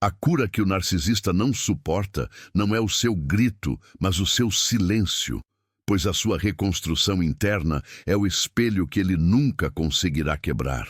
A cura que o narcisista não suporta não é o seu grito, mas o seu silêncio, pois a sua reconstrução interna é o espelho que ele nunca conseguirá quebrar.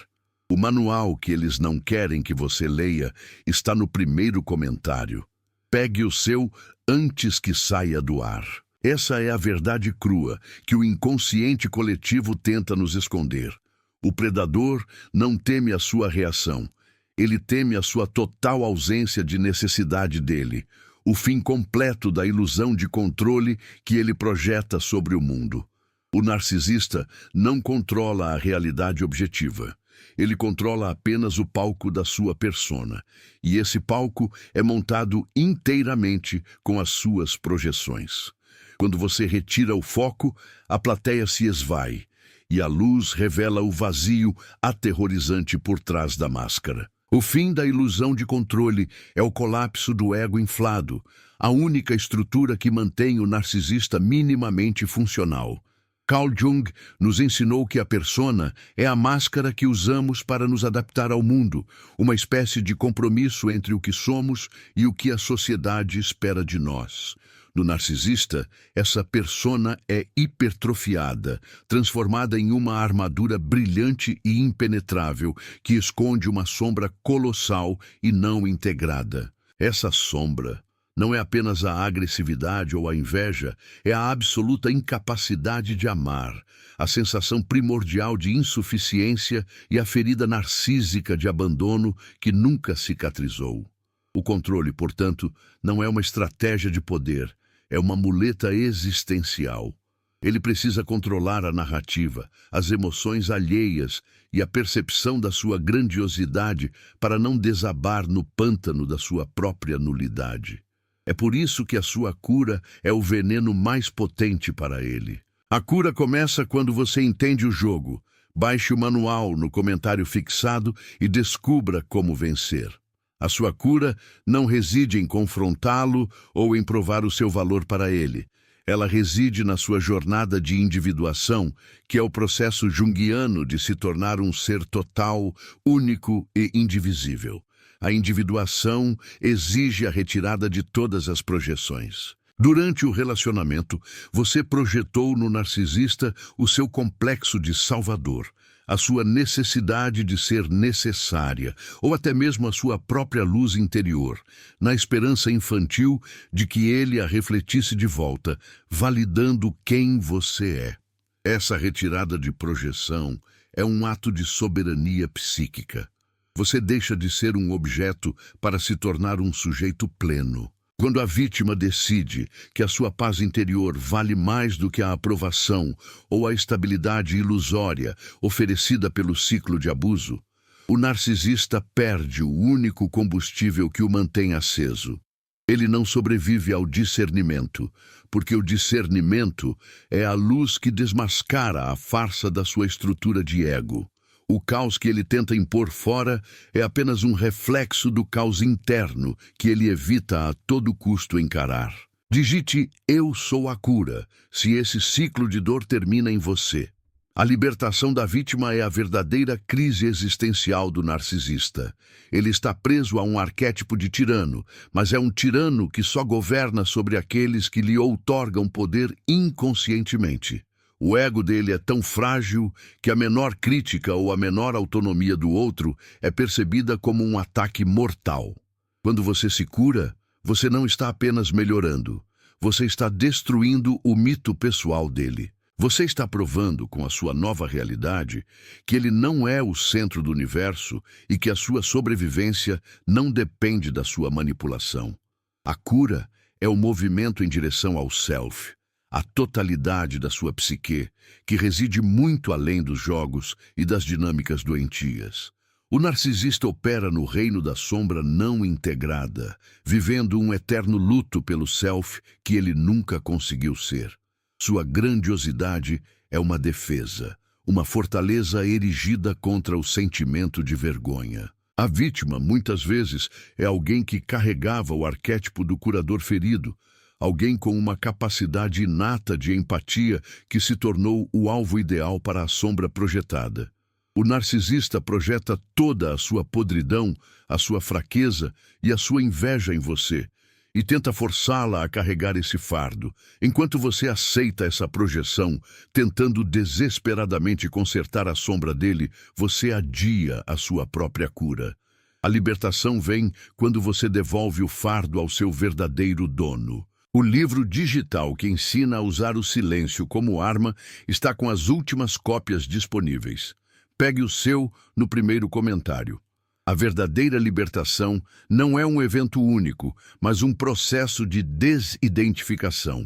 O manual que eles não querem que você leia está no primeiro comentário. Pegue o seu antes que saia do ar. Essa é a verdade crua que o inconsciente coletivo tenta nos esconder. O predador não teme a sua reação. Ele teme a sua total ausência de necessidade dele, o fim completo da ilusão de controle que ele projeta sobre o mundo. O narcisista não controla a realidade objetiva. Ele controla apenas o palco da sua persona, e esse palco é montado inteiramente com as suas projeções. Quando você retira o foco, a plateia se esvai, e a luz revela o vazio aterrorizante por trás da máscara. O fim da ilusão de controle é o colapso do ego inflado, a única estrutura que mantém o narcisista minimamente funcional. Carl Jung nos ensinou que a persona é a máscara que usamos para nos adaptar ao mundo, uma espécie de compromisso entre o que somos e o que a sociedade espera de nós. No narcisista, essa persona é hipertrofiada, transformada em uma armadura brilhante e impenetrável que esconde uma sombra colossal e não integrada. Essa sombra não é apenas a agressividade ou a inveja, é a absoluta incapacidade de amar, a sensação primordial de insuficiência e a ferida narcísica de abandono que nunca cicatrizou. O controle, portanto, não é uma estratégia de poder, é uma muleta existencial. Ele precisa controlar a narrativa, as emoções alheias e a percepção da sua grandiosidade para não desabar no pântano da sua própria nulidade. É por isso que a sua cura é o veneno mais potente para ele. A cura começa quando você entende o jogo. Baixe o manual no comentário fixado e descubra como vencer. A sua cura não reside em confrontá-lo ou em provar o seu valor para ele. Ela reside na sua jornada de individuação, que é o processo junguiano de se tornar um ser total, único e indivisível. A individuação exige a retirada de todas as projeções. Durante o relacionamento, você projetou no narcisista o seu complexo de salvador, a sua necessidade de ser necessária, ou até mesmo a sua própria luz interior, na esperança infantil de que ele a refletisse de volta, validando quem você é. Essa retirada de projeção é um ato de soberania psíquica. Você deixa de ser um objeto para se tornar um sujeito pleno. Quando a vítima decide que a sua paz interior vale mais do que a aprovação ou a estabilidade ilusória oferecida pelo ciclo de abuso, o narcisista perde o único combustível que o mantém aceso. Ele não sobrevive ao discernimento, porque o discernimento é a luz que desmascara a farsa da sua estrutura de ego. O caos que ele tenta impor fora é apenas um reflexo do caos interno que ele evita a todo custo encarar. Digite "Eu sou a cura" se esse ciclo de dor termina em você. A libertação da vítima é a verdadeira crise existencial do narcisista. Ele está preso a um arquétipo de tirano, mas é um tirano que só governa sobre aqueles que lhe outorgam poder inconscientemente. O ego dele é tão frágil que a menor crítica ou a menor autonomia do outro é percebida como um ataque mortal. Quando você se cura, você não está apenas melhorando, você está destruindo o mito pessoal dele. Você está provando com a sua nova realidade que ele não é o centro do universo e que a sua sobrevivência não depende da sua manipulação. A cura é o movimento em direção ao self, a totalidade da sua psique, que reside muito além dos jogos e das dinâmicas doentias. O narcisista opera no reino da sombra não integrada, vivendo um eterno luto pelo self que ele nunca conseguiu ser. Sua grandiosidade é uma defesa, uma fortaleza erigida contra o sentimento de vergonha. A vítima, muitas vezes, é alguém que carregava o arquétipo do curador ferido, alguém com uma capacidade inata de empatia que se tornou o alvo ideal para a sombra projetada. O narcisista projeta toda a sua podridão, a sua fraqueza e a sua inveja em você, e tenta forçá-la a carregar esse fardo. Enquanto você aceita essa projeção, tentando desesperadamente consertar a sombra dele, você adia a sua própria cura. A libertação vem quando você devolve o fardo ao seu verdadeiro dono. O livro digital que ensina a usar o silêncio como arma está com as últimas cópias disponíveis. Pegue o seu no primeiro comentário. A verdadeira libertação não é um evento único, mas um processo de desidentificação.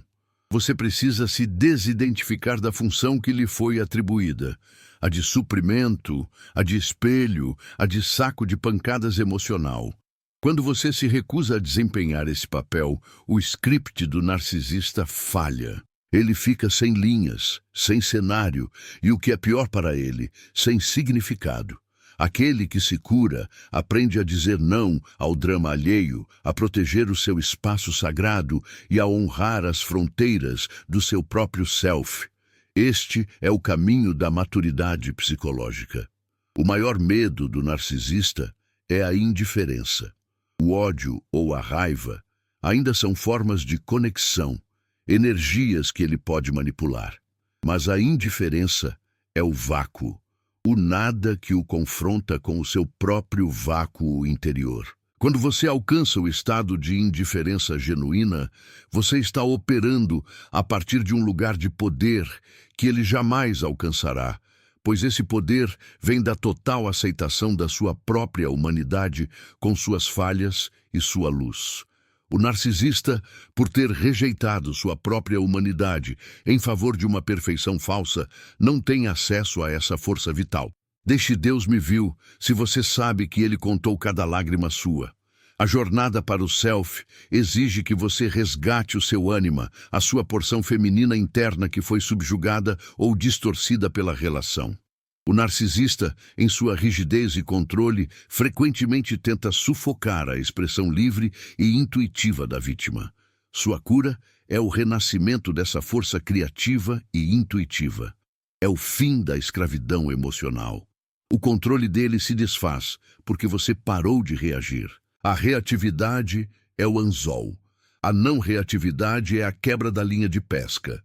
Você precisa se desidentificar da função que lhe foi atribuída. A de suprimento, a de espelho, a de saco de pancadas emocional. Quando você se recusa a desempenhar esse papel, o script do narcisista falha. Ele fica sem linhas, sem cenário e, o que é pior para ele, sem significado. Aquele que se cura aprende a dizer não ao drama alheio, a proteger o seu espaço sagrado e a honrar as fronteiras do seu próprio self. Este é o caminho da maturidade psicológica. O maior medo do narcisista é a indiferença. O ódio ou a raiva ainda são formas de conexão, energias que ele pode manipular. Mas a indiferença é o vácuo. O nada que o confronta com o seu próprio vácuo interior. Quando você alcança o estado de indiferença genuína, você está operando a partir de um lugar de poder que ele jamais alcançará, pois esse poder vem da total aceitação da sua própria humanidade com suas falhas e sua luz. O narcisista, por ter rejeitado sua própria humanidade em favor de uma perfeição falsa, não tem acesso a essa força vital. Deixe Deus me viu, se você sabe que Ele contou cada lágrima sua. A jornada para o self exige que você resgate o seu ânima, a sua porção feminina interna que foi subjugada ou distorcida pela relação. O narcisista, em sua rigidez e controle, frequentemente tenta sufocar a expressão livre e intuitiva da vítima. Sua cura é o renascimento dessa força criativa e intuitiva. É o fim da escravidão emocional. O controle dele se desfaz porque você parou de reagir. A reatividade é o anzol. A não reatividade é a quebra da linha de pesca.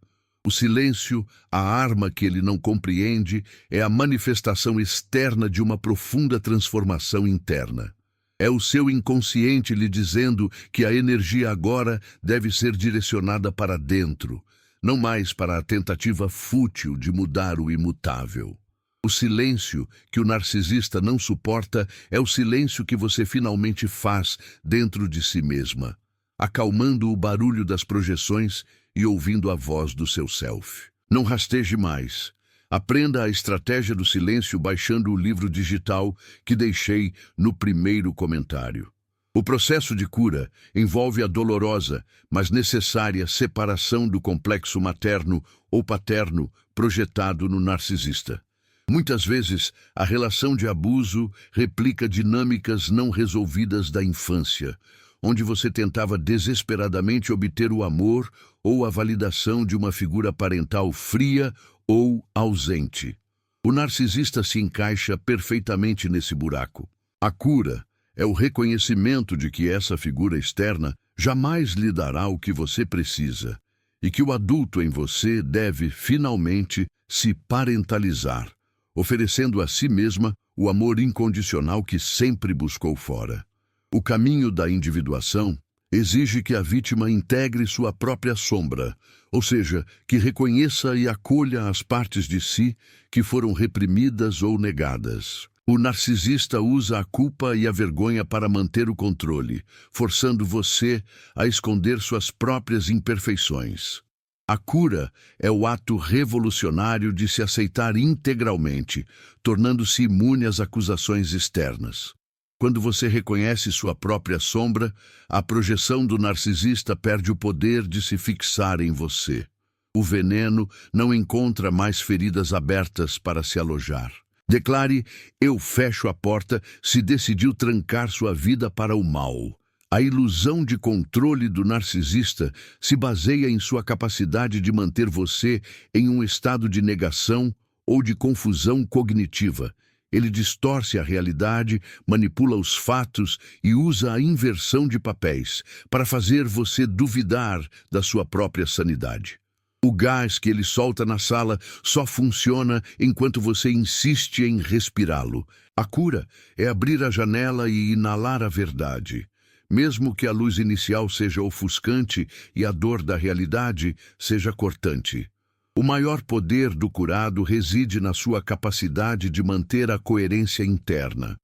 O silêncio, a arma que ele não compreende, é a manifestação externa de uma profunda transformação interna. É o seu inconsciente lhe dizendo que a energia agora deve ser direcionada para dentro, não mais para a tentativa fútil de mudar o imutável. O silêncio que o narcisista não suporta é o silêncio que você finalmente faz dentro de si mesma, acalmando o barulho das projeções e ouvindo a voz do seu self. Não rasteje mais. Aprenda a estratégia do silêncio baixando o livro digital que deixei no primeiro comentário. O processo de cura envolve a dolorosa, mas necessária separação do complexo materno ou paterno projetado no narcisista. Muitas vezes, a relação de abuso replica dinâmicas não resolvidas da infância, onde você tentava desesperadamente obter o amor ou a validação de uma figura parental fria ou ausente. O narcisista se encaixa perfeitamente nesse buraco. A cura é o reconhecimento de que essa figura externa jamais lhe dará o que você precisa e que o adulto em você deve finalmente se parentalizar, oferecendo a si mesma o amor incondicional que sempre buscou fora. O caminho da individuação exige que a vítima integre sua própria sombra, ou seja, que reconheça e acolha as partes de si que foram reprimidas ou negadas. O narcisista usa a culpa e a vergonha para manter o controle, forçando você a esconder suas próprias imperfeições. A cura é o ato revolucionário de se aceitar integralmente, tornando-se imune às acusações externas. Quando você reconhece sua própria sombra, a projeção do narcisista perde o poder de se fixar em você. O veneno não encontra mais feridas abertas para se alojar. Declare, eu fecho a porta, se decidiu trancar sua vida para o mal. A ilusão de controle do narcisista se baseia em sua capacidade de manter você em um estado de negação ou de confusão cognitiva, Ele distorce a realidade, manipula os fatos e usa a inversão de papéis para fazer você duvidar da sua própria sanidade. O gás que ele solta na sala só funciona enquanto você insiste em respirá-lo. A cura é abrir a janela e inalar a verdade. Mesmo que a luz inicial seja ofuscante e a dor da realidade seja cortante. O maior poder do curado reside na sua capacidade de manter a coerência interna.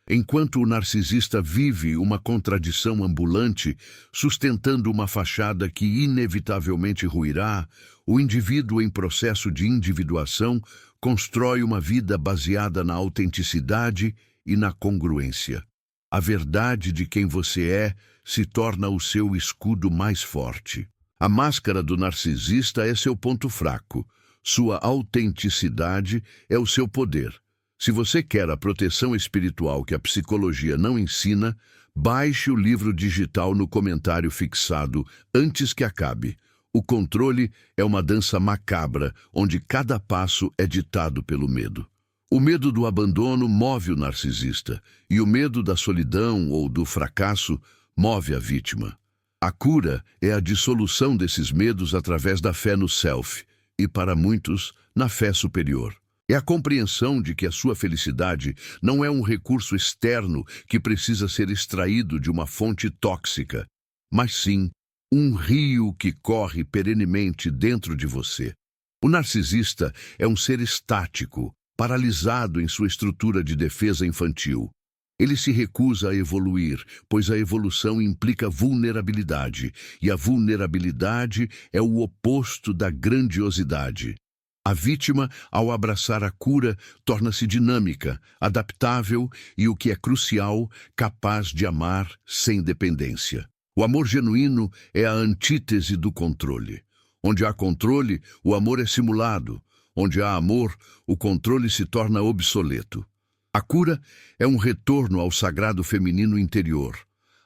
Enquanto o narcisista vive uma contradição ambulante, sustentando uma fachada que inevitavelmente ruirá, o indivíduo em processo de individuação constrói uma vida baseada na autenticidade e na congruência. A verdade de quem você é se torna o seu escudo mais forte. A máscara do narcisista é seu ponto fraco. Sua autenticidade é o seu poder. Se você quer a proteção espiritual que a psicologia não ensina, baixe o livro digital no comentário fixado antes que acabe. O controle é uma dança macabra, onde cada passo é ditado pelo medo. O medo do abandono move o narcisista, e o medo da solidão ou do fracasso move a vítima. A cura é a dissolução desses medos através da fé no self, e para muitos, na fé superior. É a compreensão de que a sua felicidade não é um recurso externo que precisa ser extraído de uma fonte tóxica, mas sim um rio que corre perenemente dentro de você. O narcisista é um ser estático, paralisado em sua estrutura de defesa infantil. Ele se recusa a evoluir, pois a evolução implica vulnerabilidade, e a vulnerabilidade é o oposto da grandiosidade. A vítima, ao abraçar a cura, torna-se dinâmica, adaptável e, o que é crucial, capaz de amar sem dependência. O amor genuíno é a antítese do controle. Onde há controle, o amor é simulado. Onde há amor, o controle se torna obsoleto. A cura é um retorno ao sagrado feminino interior,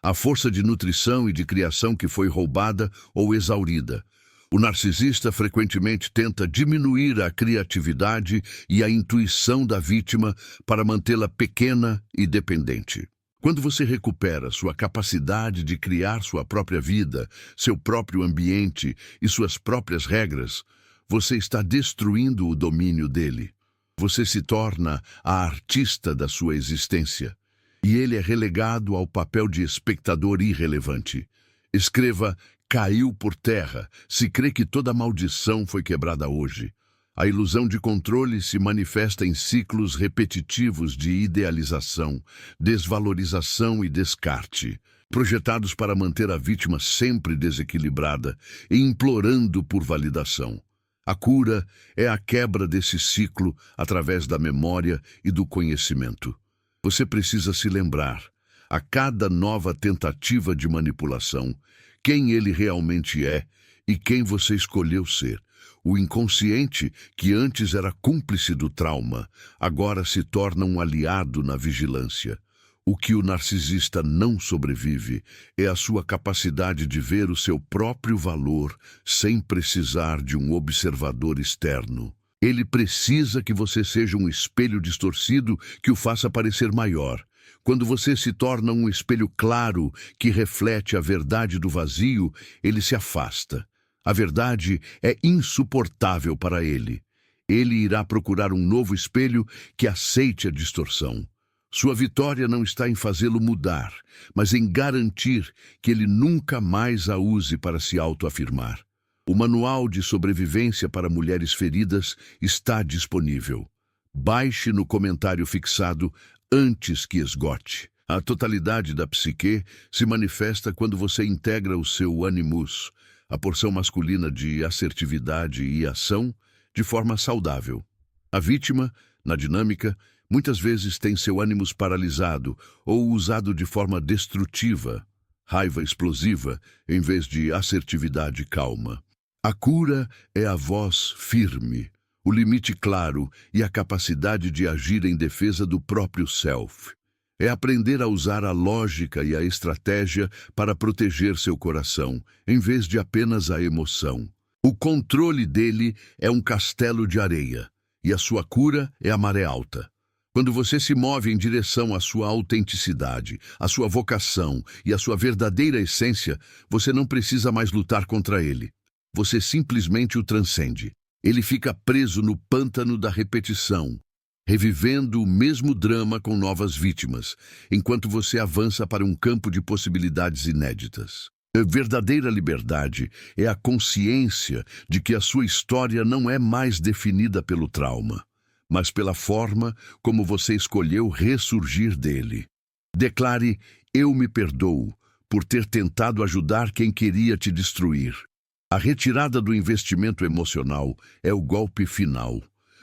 à força de nutrição e de criação que foi roubada ou exaurida. O narcisista frequentemente tenta diminuir a criatividade e a intuição da vítima para mantê-la pequena e dependente. Quando você recupera sua capacidade de criar sua própria vida, seu próprio ambiente e suas próprias regras, você está destruindo o domínio dele. Você se torna a artista da sua existência, e ele é relegado ao papel de espectador irrelevante. Escreva: caiu por terra, se crê que toda maldição foi quebrada hoje. A ilusão de controle se manifesta em ciclos repetitivos de idealização, desvalorização e descarte, projetados para manter a vítima sempre desequilibrada e implorando por validação. A cura é a quebra desse ciclo através da memória e do conhecimento. Você precisa se lembrar, a cada nova tentativa de manipulação, quem ele realmente é e quem você escolheu ser. O inconsciente, que antes era cúmplice do trauma, agora se torna um aliado na vigilância. O que o narcisista não sobrevive é a sua capacidade de ver o seu próprio valor sem precisar de um observador externo. Ele precisa que você seja um espelho distorcido que o faça parecer maior. Quando você se torna um espelho claro que reflete a verdade do vazio, ele se afasta. A verdade é insuportável para ele. Ele irá procurar um novo espelho que aceite a distorção. Sua vitória não está em fazê-lo mudar, mas em garantir que ele nunca mais a use para se autoafirmar. O Manual de Sobrevivência para Mulheres Feridas está disponível. Baixe no comentário fixado antes que esgote. A totalidade da psique se manifesta quando você integra o seu animus, a porção masculina de assertividade e ação, de forma saudável. A vítima, na dinâmica, muitas vezes tem seu ânimos paralisado ou usado de forma destrutiva, raiva explosiva, em vez de assertividade calma. A cura é a voz firme, o limite claro e a capacidade de agir em defesa do próprio self. É aprender a usar a lógica e a estratégia para proteger seu coração, em vez de apenas a emoção. O controle dele é um castelo de areia, e a sua cura é a maré alta. Quando você se move em direção à sua autenticidade, à sua vocação e à sua verdadeira essência, você não precisa mais lutar contra ele. Você simplesmente o transcende. Ele fica preso no pântano da repetição, revivendo o mesmo drama com novas vítimas, enquanto você avança para um campo de possibilidades inéditas. A verdadeira liberdade é a consciência de que a sua história não é mais definida pelo trauma, mas pela forma como você escolheu ressurgir dele. Declare: eu me perdoo por ter tentado ajudar quem queria te destruir. A retirada do investimento emocional é o golpe final.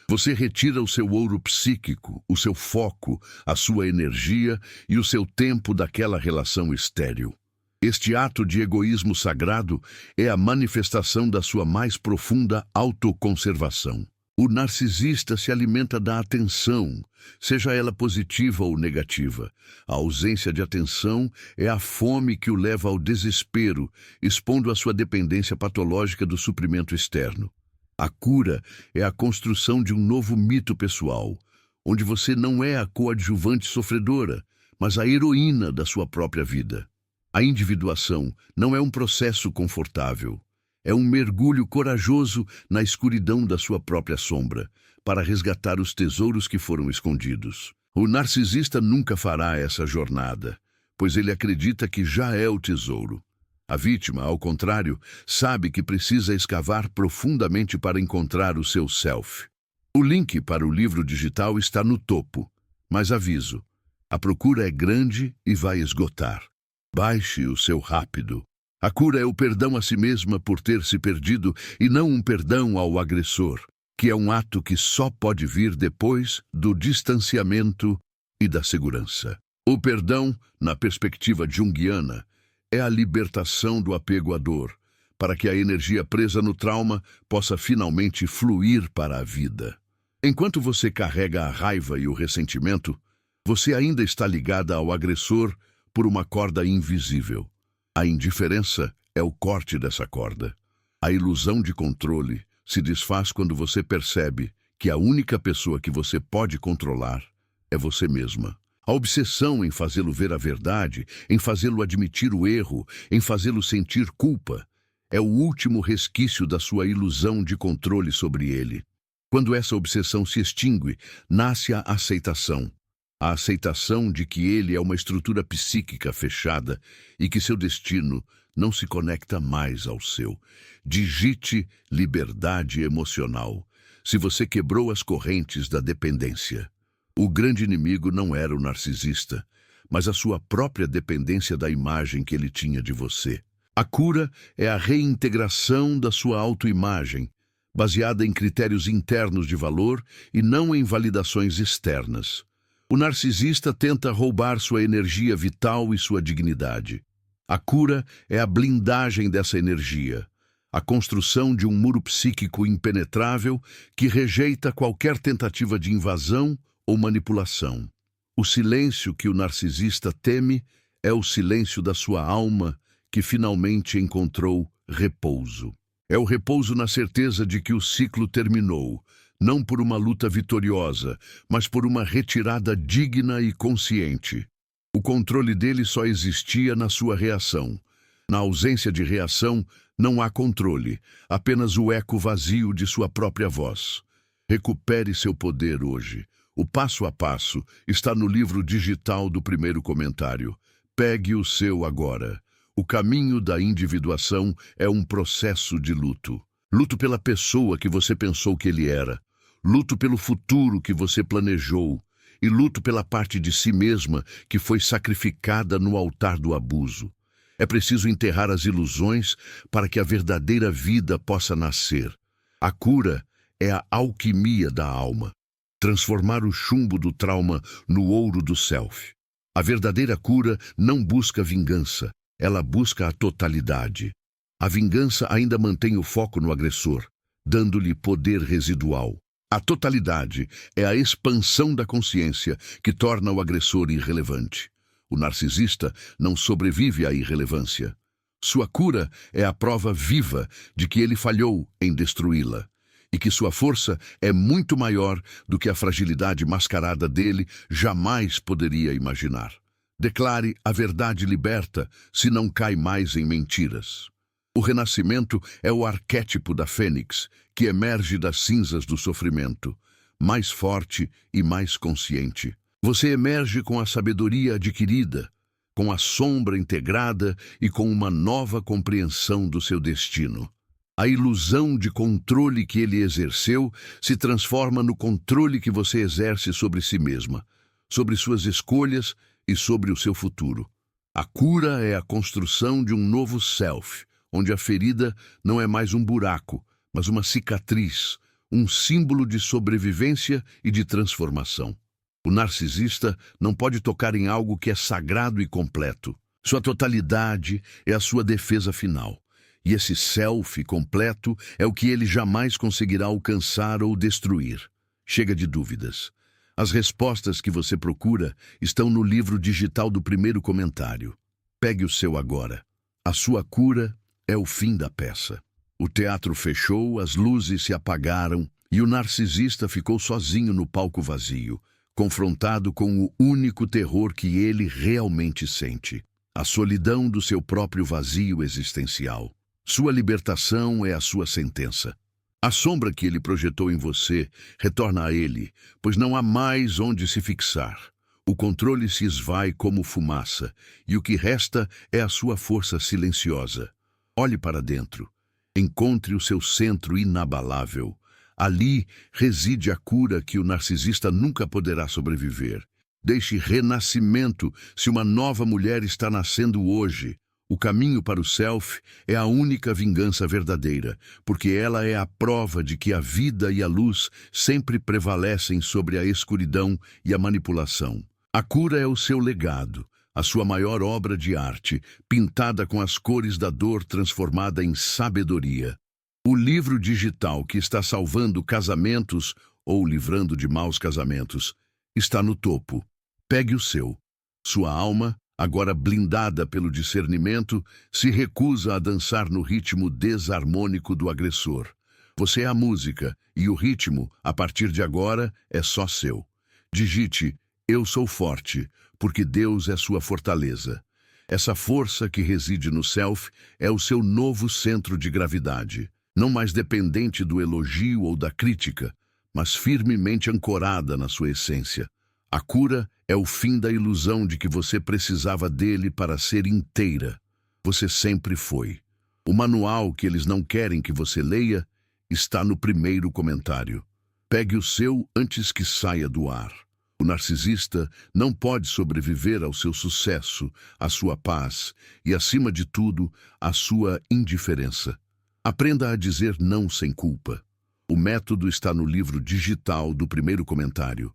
Você retira o seu ouro psíquico, o seu foco, a sua energia e o seu tempo daquela relação estéril. Este ato de egoísmo sagrado é a manifestação da sua mais profunda autoconservação. O narcisista se alimenta da atenção, seja ela positiva ou negativa. A ausência de atenção é a fome que o leva ao desespero, expondo a sua dependência patológica do suprimento externo. A cura é a construção de um novo mito pessoal, onde você não é a coadjuvante sofredora, mas a heroína da sua própria vida. A individuação não é um processo confortável. É um mergulho corajoso na escuridão da sua própria sombra, para resgatar os tesouros que foram escondidos. O narcisista nunca fará essa jornada, pois ele acredita que já é o tesouro. A vítima, ao contrário, sabe que precisa escavar profundamente para encontrar o seu self. O link para o livro digital está no topo, mas aviso, a procura é grande e vai esgotar. Baixe o seu rápido. A cura é o perdão a si mesma por ter se perdido e não um perdão ao agressor, que é um ato que só pode vir depois do distanciamento e da segurança. O perdão, na perspectiva junguiana, é a libertação do apego à dor, para que a energia presa no trauma possa finalmente fluir para a vida. Enquanto você carrega a raiva e o ressentimento, você ainda está ligada ao agressor por uma corda invisível. A indiferença é o corte dessa corda. A ilusão de controle se desfaz quando você percebe que a única pessoa que você pode controlar é você mesma. A obsessão em fazê-lo ver a verdade, em fazê-lo admitir o erro, em fazê-lo sentir culpa, é o último resquício da sua ilusão de controle sobre ele. Quando essa obsessão se extingue, nasce a aceitação. A aceitação de que ele é uma estrutura psíquica fechada e que seu destino não se conecta mais ao seu. Digite liberdade emocional, se você quebrou as correntes da dependência. O grande inimigo não era o narcisista, mas a sua própria dependência da imagem que ele tinha de você. A cura é a reintegração da sua autoimagem, baseada em critérios internos de valor e não em validações externas. O narcisista tenta roubar sua energia vital e sua dignidade. A cura é a blindagem dessa energia, a construção de um muro psíquico impenetrável que rejeita qualquer tentativa de invasão ou manipulação. O silêncio que o narcisista teme é o silêncio da sua alma que finalmente encontrou repouso. É o repouso na certeza de que o ciclo terminou, não por uma luta vitoriosa, mas por uma retirada digna e consciente. O controle dele só existia na sua reação. Na ausência de reação, não há controle, apenas o eco vazio de sua própria voz. Recupere seu poder hoje. O passo a passo está no livro digital do primeiro comentário. Pegue o seu agora. O caminho da individuação é um processo de luto. Luto pela pessoa que você pensou que ele era. Luto pelo futuro que você planejou. E luto pela parte de si mesma que foi sacrificada no altar do abuso. É preciso enterrar as ilusões para que a verdadeira vida possa nascer. A cura é a alquimia da alma. Transformar o chumbo do trauma no ouro do self. A verdadeira cura não busca vingança, ela busca a totalidade. A vingança ainda mantém o foco no agressor, dando-lhe poder residual. A totalidade é a expansão da consciência que torna o agressor irrelevante. O narcisista não sobrevive à irrelevância. Sua cura é a prova viva de que ele falhou em destruí-la. e que sua força é muito maior do que a fragilidade mascarada dele jamais poderia imaginar. Declare a verdade liberta, se não cai mais em mentiras. O renascimento é o arquétipo da fênix, que emerge das cinzas do sofrimento, mais forte e mais consciente. Você emerge com a sabedoria adquirida, com a sombra integrada e com uma nova compreensão do seu destino. A ilusão de controle que ele exerceu se transforma no controle que você exerce sobre si mesma, sobre suas escolhas e sobre o seu futuro. A cura é a construção de um novo self, onde a ferida não é mais um buraco, mas uma cicatriz, um símbolo de sobrevivência e de transformação. O narcisista não pode tocar em algo que é sagrado e completo. Sua totalidade é a sua defesa final. E esse self completo é o que ele jamais conseguirá alcançar ou destruir. Chega de dúvidas. As respostas que você procura estão no livro digital do primeiro comentário. Pegue o seu agora. A sua cura é o fim da peça. O teatro fechou, as luzes se apagaram e o narcisista ficou sozinho no palco vazio, confrontado com o único terror que ele realmente sente: a solidão do seu próprio vazio existencial. Sua libertação é a sua sentença. A sombra que ele projetou em você retorna a ele, pois não há mais onde se fixar. O controle se esvai como fumaça, e o que resta é a sua força silenciosa. Olhe para dentro. Encontre o seu centro inabalável. Ali reside a cura que o narcisista nunca poderá sobreviver. Deixe renascimento se uma nova mulher está nascendo hoje. O caminho para o self é a única vingança verdadeira, porque ela é a prova de que a vida e a luz sempre prevalecem sobre a escuridão e a manipulação. A cura é o seu legado, a sua maior obra de arte, pintada com as cores da dor transformada em sabedoria. O livro digital que está salvando casamentos ou livrando de maus casamentos está no topo. Pegue o seu. Sua alma, agora blindada pelo discernimento, se recusa a dançar no ritmo desarmônico do agressor. Você é a música, e o ritmo, a partir de agora, é só seu. Digite: eu sou forte, porque Deus é sua fortaleza. Essa força que reside no self é o seu novo centro de gravidade, não mais dependente do elogio ou da crítica, mas firmemente ancorada na sua essência. A cura é o fim da ilusão de que você precisava dele para ser inteira. Você sempre foi. O manual que eles não querem que você leia está no primeiro comentário. Pegue o seu antes que saia do ar. O narcisista não pode sobreviver ao seu sucesso, à sua paz e, acima de tudo, à sua indiferença. Aprenda a dizer não sem culpa. O método está no livro digital do primeiro comentário.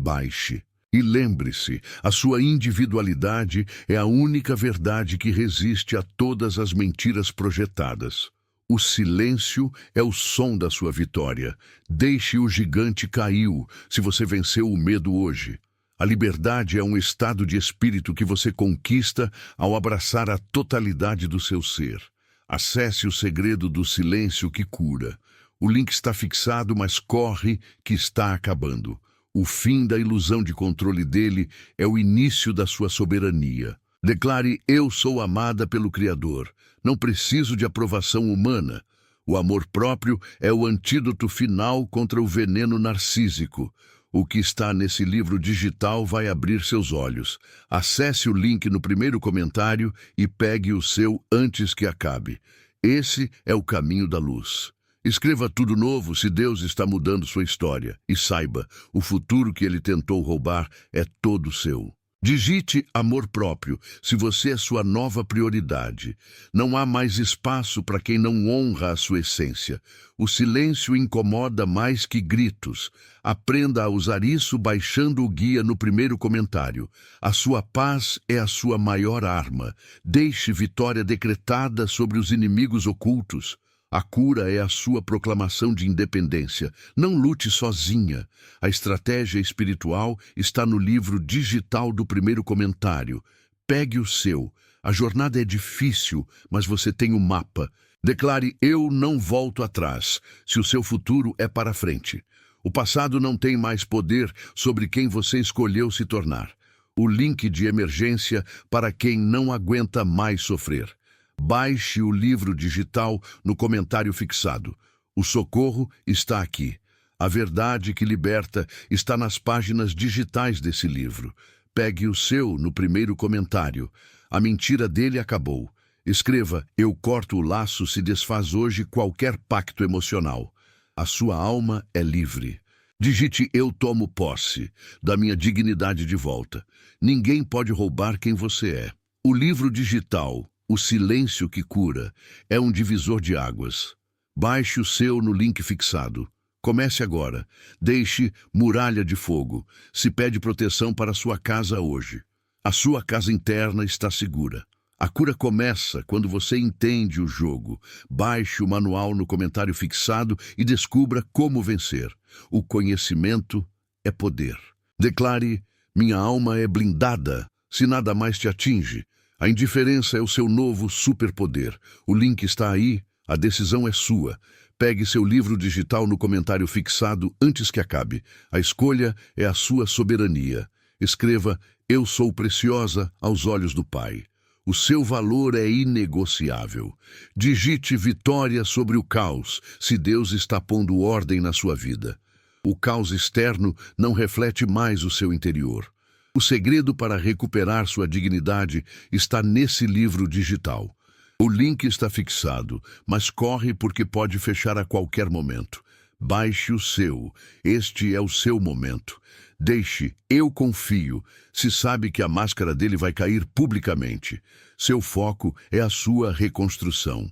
Baixe. E lembre-se, a sua individualidade é a única verdade que resiste a todas as mentiras projetadas. O silêncio é o som da sua vitória. Deixe o gigante caiu, se você venceu o medo hoje. A liberdade é um estado de espírito que você conquista ao abraçar a totalidade do seu ser. Acesse o segredo do silêncio que cura. O link está fixado, mas corre que está acabando. O fim da ilusão de controle dele é o início da sua soberania. Declare: eu sou amada pelo Criador. Não preciso de aprovação humana. O amor próprio é o antídoto final contra o veneno narcísico. O que está nesse livro digital vai abrir seus olhos. Acesse o link no primeiro comentário e pegue o seu antes que acabe. Esse é o caminho da luz. Escreva tudo novo se Deus está mudando sua história. E saiba, o futuro que ele tentou roubar é todo seu. Digite amor próprio, se você é sua nova prioridade. Não há mais espaço para quem não honra a sua essência. O silêncio incomoda mais que gritos. Aprenda a usar isso baixando o guia no primeiro comentário. A sua paz é a sua maior arma. Deixe vitória decretada sobre os inimigos ocultos. A cura é a sua proclamação de independência. Não lute sozinha. A estratégia espiritual está no livro digital do primeiro comentário. Pegue o seu. A jornada é difícil, mas você tem o mapa. Declare: eu não volto atrás, se o seu futuro é para frente. O passado não tem mais poder sobre quem você escolheu se tornar. O link de emergência para quem não aguenta mais sofrer. Baixe o livro digital no comentário fixado. O socorro está aqui. A verdade que liberta está nas páginas digitais desse livro. Pegue o seu no primeiro comentário. A mentira dele acabou. Escreva: eu corto o laço se desfaz hoje qualquer pacto emocional. A sua alma é livre. Digite: eu tomo posse da minha dignidade de volta. Ninguém pode roubar quem você é. O livro digital, O Silêncio que Cura, é um divisor de águas. Baixe o seu no link fixado. Comece agora. Deixe Muralha de Fogo. Se pede proteção para sua casa hoje. A sua casa interna está segura. A cura começa quando você entende o jogo. Baixe o manual no comentário fixado e descubra como vencer. O conhecimento é poder. Declare: minha alma é blindada, se nada mais te atinge. A indiferença é o seu novo superpoder. O link está aí, a decisão é sua. Pegue seu livro digital no comentário fixado antes que acabe. A escolha é a sua soberania. Escreva: eu sou preciosa aos olhos do Pai. O seu valor é inegociável. Digite: vitória sobre o caos, se Deus está pondo ordem na sua vida. O caos externo não reflete mais o seu interior. O segredo para recuperar sua dignidade está nesse livro digital. O link está fixado, mas corre porque pode fechar a qualquer momento. Baixe o seu. Este é o seu momento. Deixe: eu confio, se sabe que a máscara dele vai cair publicamente. Seu foco é a sua reconstrução.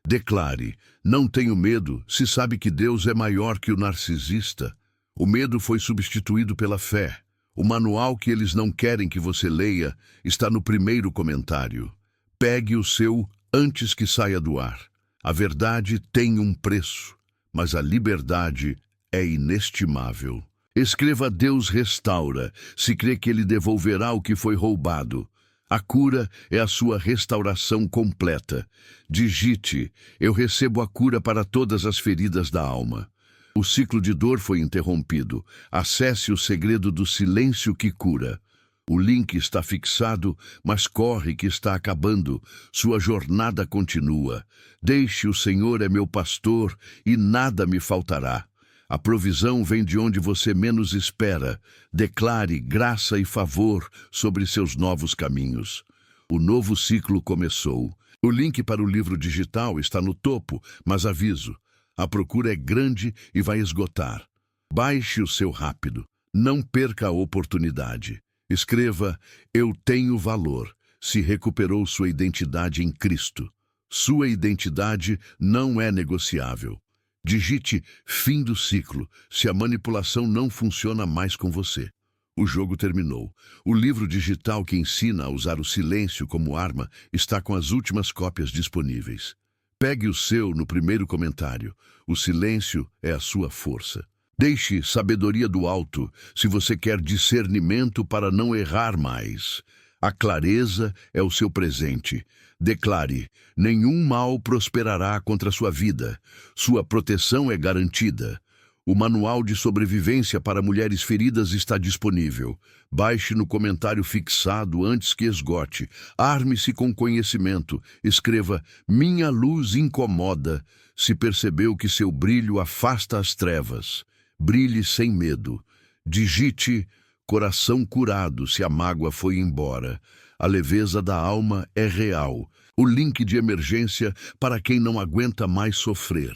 Declare: não tenho medo, se sabe que Deus é maior que o narcisista. O medo foi substituído pela fé. O manual que eles não querem que você leia está no primeiro comentário. Pegue o seu antes que saia do ar. A verdade tem um preço, mas a liberdade é inestimável. Escreva: Deus restaura, se crê que Ele devolverá o que foi roubado. A cura é a sua restauração completa. Digite: eu recebo a cura para todas as feridas da alma. O ciclo de dor foi interrompido. Acesse o segredo do silêncio que cura. O link está fixado, mas corre que está acabando. Sua jornada continua. Deixe: o Senhor é meu pastor e nada me faltará. A provisão vem de onde você menos espera. Declare graça e favor sobre seus novos caminhos. O novo ciclo começou. O link para o livro digital está no topo, mas aviso: a procura é grande e vai esgotar. Baixe o seu rápido. Não perca a oportunidade. Escreva: eu tenho valor, se recuperou sua identidade em Cristo. Sua identidade não é negociável. Digite: fim do ciclo, se a manipulação não funciona mais com você. O jogo terminou. O livro digital que ensina a usar o silêncio como arma está com as últimas cópias disponíveis. Pegue o seu no primeiro comentário. O silêncio é a sua força. Deixe sabedoria do alto, se você quer discernimento para não errar mais. A clareza é o seu presente. Declare: nenhum mal prosperará contra sua vida. Sua proteção é garantida. O manual de sobrevivência para mulheres feridas está disponível. Baixe no comentário fixado antes que esgote. Arme-se com conhecimento. Escreva: minha luz incomoda, se percebeu que seu brilho afasta as trevas. Brilhe sem medo. Digite: coração curado, se a mágoa foi embora. A leveza da alma é real. O link de emergência para quem não aguenta mais sofrer.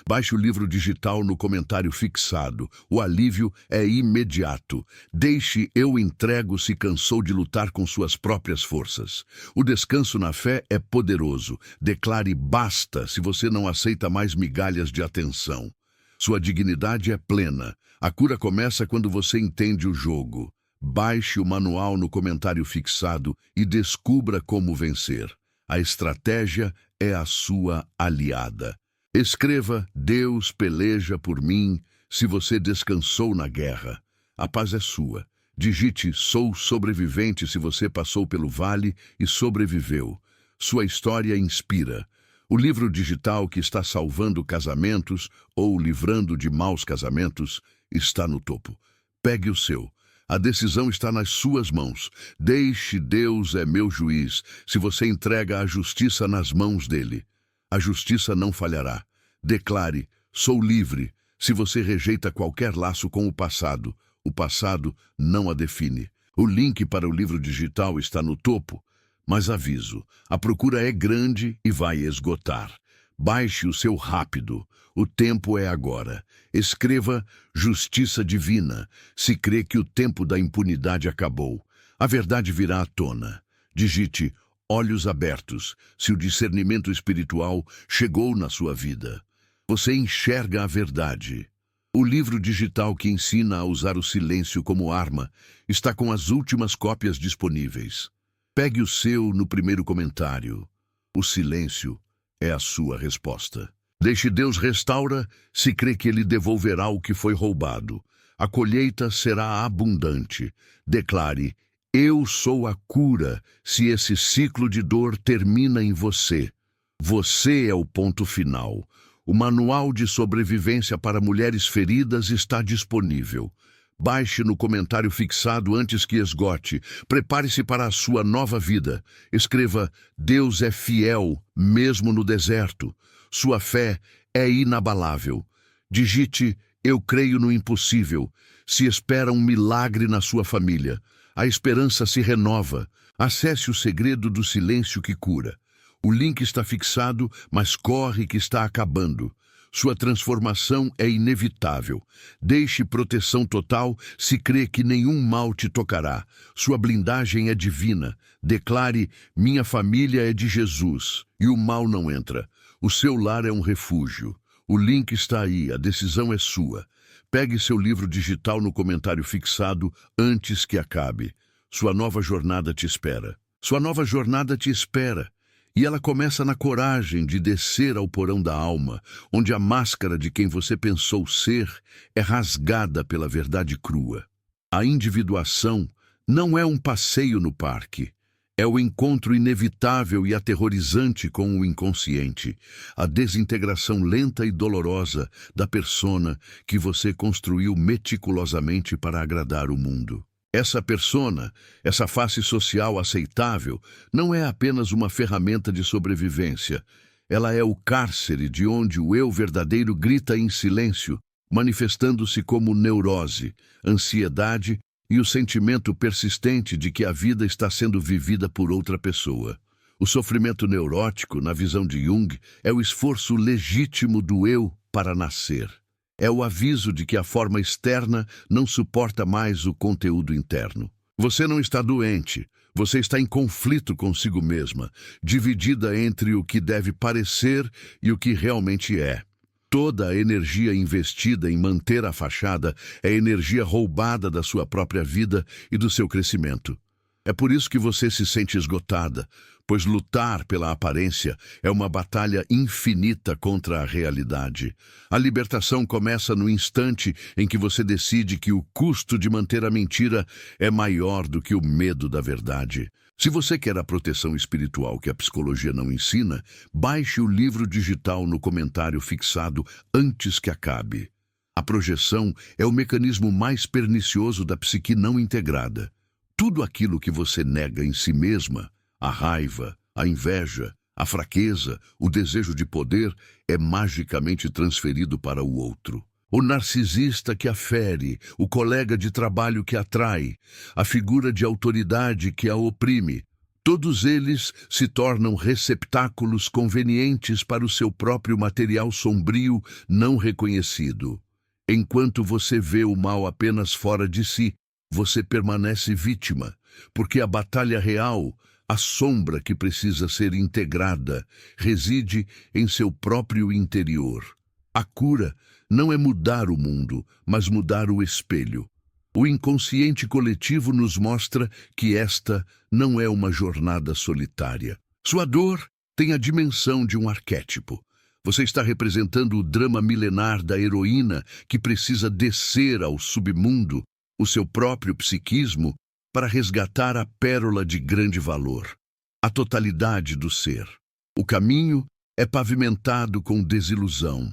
Baixe o livro digital no comentário fixado. O alívio é imediato. Deixe: eu entrego, se cansou de lutar com suas próprias forças. O descanso na fé é poderoso. Declare: basta, se você não aceita mais migalhas de atenção. Sua dignidade é plena. A cura começa quando você entende o jogo. Baixe o manual no comentário fixado e descubra como vencer. A estratégia é a sua aliada. Escreva: Deus peleja por mim, se você descansou na guerra. A paz é sua. Digite: sou sobrevivente, se você passou pelo vale e sobreviveu. Sua história inspira. O livro digital que está salvando casamentos ou livrando de maus casamentos está no topo. Pegue o seu. A decisão está nas suas mãos. Deixe Deus é meu juiz. Se você entrega a justiça nas mãos dele, a justiça não falhará. Declare, sou livre. Se você rejeita qualquer laço com o passado não a define. O link para o livro digital está no topo, mas aviso, a procura é grande e vai esgotar. Baixe o seu rápido. O tempo é agora. Escreva Justiça Divina, se crê que o tempo da impunidade acabou. A verdade virá à tona. Digite Olhos abertos, se o discernimento espiritual chegou na sua vida. Você enxerga a verdade. O livro digital que ensina a usar o silêncio como arma está com as últimas cópias disponíveis. Pegue o seu no primeiro comentário. O silêncio é a sua resposta. Deixe Deus restaura se crê que Ele devolverá o que foi roubado. A colheita será abundante. Declare, eu sou a cura se esse ciclo de dor termina em você. Você é o ponto final. O manual de sobrevivência para mulheres feridas está disponível. Baixe no comentário fixado antes que esgote. Prepare-se para a sua nova vida. Escreva, Deus é fiel, mesmo no deserto. Sua fé é inabalável. Digite, eu creio no impossível. Se espera um milagre na sua família. A esperança se renova. Acesse o segredo do silêncio que cura. O link está fixado, mas corre que está acabando. Sua transformação é inevitável. Deixe proteção total se crê que nenhum mal te tocará. Sua blindagem é divina. Declare, minha família é de Jesus e o mal não entra. O seu lar é um refúgio. O link está aí, a decisão é sua. Pegue seu livro digital no comentário fixado antes que acabe. Sua nova jornada te espera. Sua nova jornada te espera. E ela começa na coragem de descer ao porão da alma, onde a máscara de quem você pensou ser é rasgada pela verdade crua. A individuação não é um passeio no parque. É o encontro inevitável e aterrorizante com o inconsciente, a desintegração lenta e dolorosa da persona que você construiu meticulosamente para agradar o mundo. Essa persona, essa face social aceitável, não é apenas uma ferramenta de sobrevivência. Ela é o cárcere de onde o eu verdadeiro grita em silêncio, manifestando-se como neurose, ansiedade e o sentimento persistente de que a vida está sendo vivida por outra pessoa. O sofrimento neurótico, na visão de Jung, é o esforço legítimo do eu para nascer. É o aviso de que a forma externa não suporta mais o conteúdo interno. Você não está doente, você está em conflito consigo mesma, dividida entre o que deve parecer e o que realmente é. Toda a energia investida em manter a fachada é energia roubada da sua própria vida e do seu crescimento. É por isso que você se sente esgotada, pois lutar pela aparência é uma batalha infinita contra a realidade. A libertação começa no instante em que você decide que o custo de manter a mentira é maior do que o medo da verdade. Se você quer a proteção espiritual que a psicologia não ensina, baixe o livro digital no comentário fixado antes que acabe. A projeção é o mecanismo mais pernicioso da psique não integrada. Tudo aquilo que você nega em si mesma, a raiva, a inveja, a fraqueza, o desejo de poder, é magicamente transferido para o outro. O narcisista que a fere, o colega de trabalho que atrai, a figura de autoridade que a oprime, todos eles se tornam receptáculos convenientes para o seu próprio material sombrio não reconhecido. Enquanto você vê o mal apenas fora de si, você permanece vítima, porque a batalha real, a sombra que precisa ser integrada, reside em seu próprio interior. A cura não é mudar o mundo, mas mudar o espelho. O inconsciente coletivo nos mostra que esta não é uma jornada solitária. Sua dor tem a dimensão de um arquétipo. Você está representando o drama milenar da heroína que precisa descer ao submundo, o seu próprio psiquismo, para resgatar a pérola de grande valor, a totalidade do ser. O caminho é pavimentado com desilusão.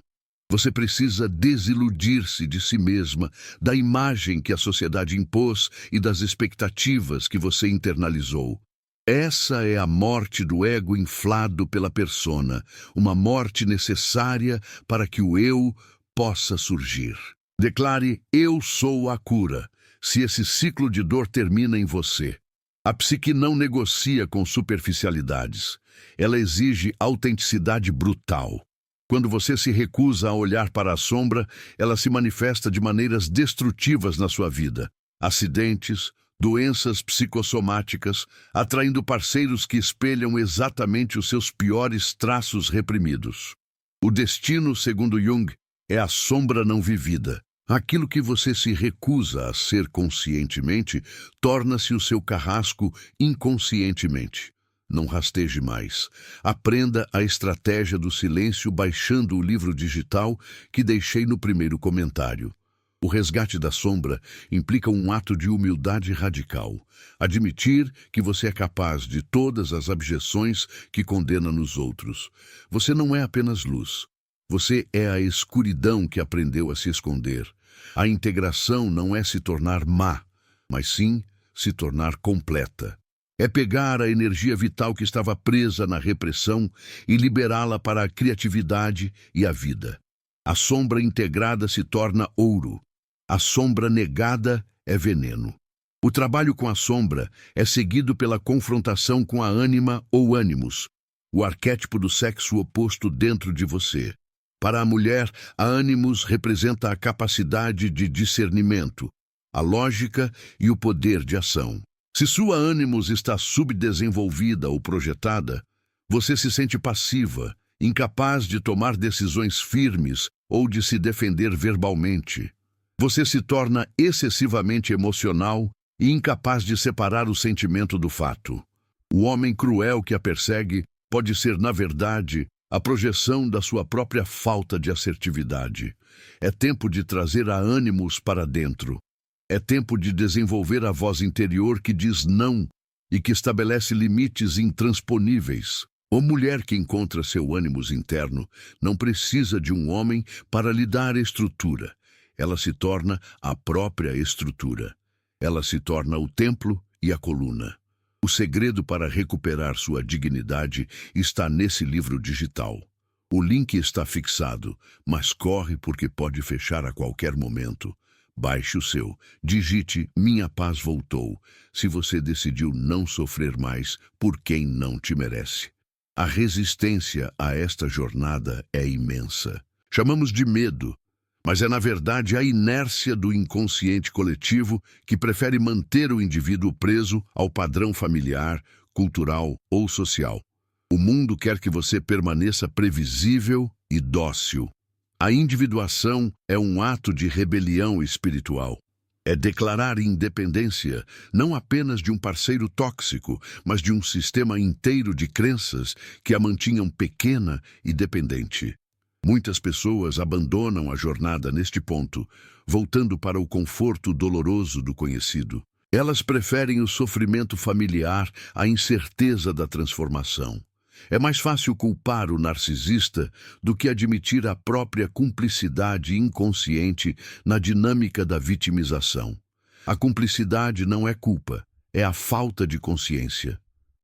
Você precisa desiludir-se de si mesma, da imagem que a sociedade impôs e das expectativas que você internalizou. Essa é a morte do ego inflado pela persona, uma morte necessária para que o eu possa surgir. Declare: eu sou a cura, se esse ciclo de dor termina em você. A psique não negocia com superficialidades. Ela exige autenticidade brutal. Quando você se recusa a olhar para a sombra, ela se manifesta de maneiras destrutivas na sua vida. Acidentes, doenças psicossomáticas, atraindo parceiros que espelham exatamente os seus piores traços reprimidos. O destino, segundo Jung, é a sombra não vivida. Aquilo que você se recusa a ser conscientemente torna-se o seu carrasco inconscientemente. Não rasteje mais. Aprenda a estratégia do silêncio baixando o livro digital que deixei no primeiro comentário. O resgate da sombra implica um ato de humildade radical. Admitir que você é capaz de todas as abjeções que condena nos outros. Você não é apenas luz. Você é a escuridão que aprendeu a se esconder. A integração não é se tornar má, mas sim se tornar completa. É pegar a energia vital que estava presa na repressão e liberá-la para a criatividade e a vida. A sombra integrada se torna ouro. A sombra negada é veneno. O trabalho com a sombra é seguido pela confrontação com a ânima ou ânimos, o arquétipo do sexo oposto dentro de você. Para a mulher, a ânimos representa a capacidade de discernimento, a lógica e o poder de ação. Se sua ânimos está subdesenvolvida ou projetada, você se sente passiva, incapaz de tomar decisões firmes ou de se defender verbalmente. Você se torna excessivamente emocional e incapaz de separar o sentimento do fato. O homem cruel que a persegue pode ser, na verdade, a projeção da sua própria falta de assertividade. É tempo de trazer a ânimos para dentro. É tempo de desenvolver a voz interior que diz não e que estabelece limites intransponíveis. A mulher que encontra seu ânimos interno não precisa de um homem para lhe dar estrutura. Ela se torna a própria estrutura. Ela se torna o templo e a coluna. O segredo para recuperar sua dignidade está nesse livro digital. O link está fixado, mas corre porque pode fechar a qualquer momento. Baixe o seu, digite Minha Paz Voltou, se você decidiu não sofrer mais por quem não te merece. A resistência a esta jornada é imensa. Chamamos de medo, mas é na verdade a inércia do inconsciente coletivo que prefere manter o indivíduo preso ao padrão familiar, cultural ou social. O mundo quer que você permaneça previsível e dócil. A individuação é um ato de rebelião espiritual. É declarar independência não apenas de um parceiro tóxico, mas de um sistema inteiro de crenças que a mantinham pequena e dependente. Muitas pessoas abandonam a jornada neste ponto, voltando para o conforto doloroso do conhecido. Elas preferem o sofrimento familiar à incerteza da transformação. É mais fácil culpar o narcisista do que admitir a própria cumplicidade inconsciente na dinâmica da vitimização. A cumplicidade não é culpa, é a falta de consciência.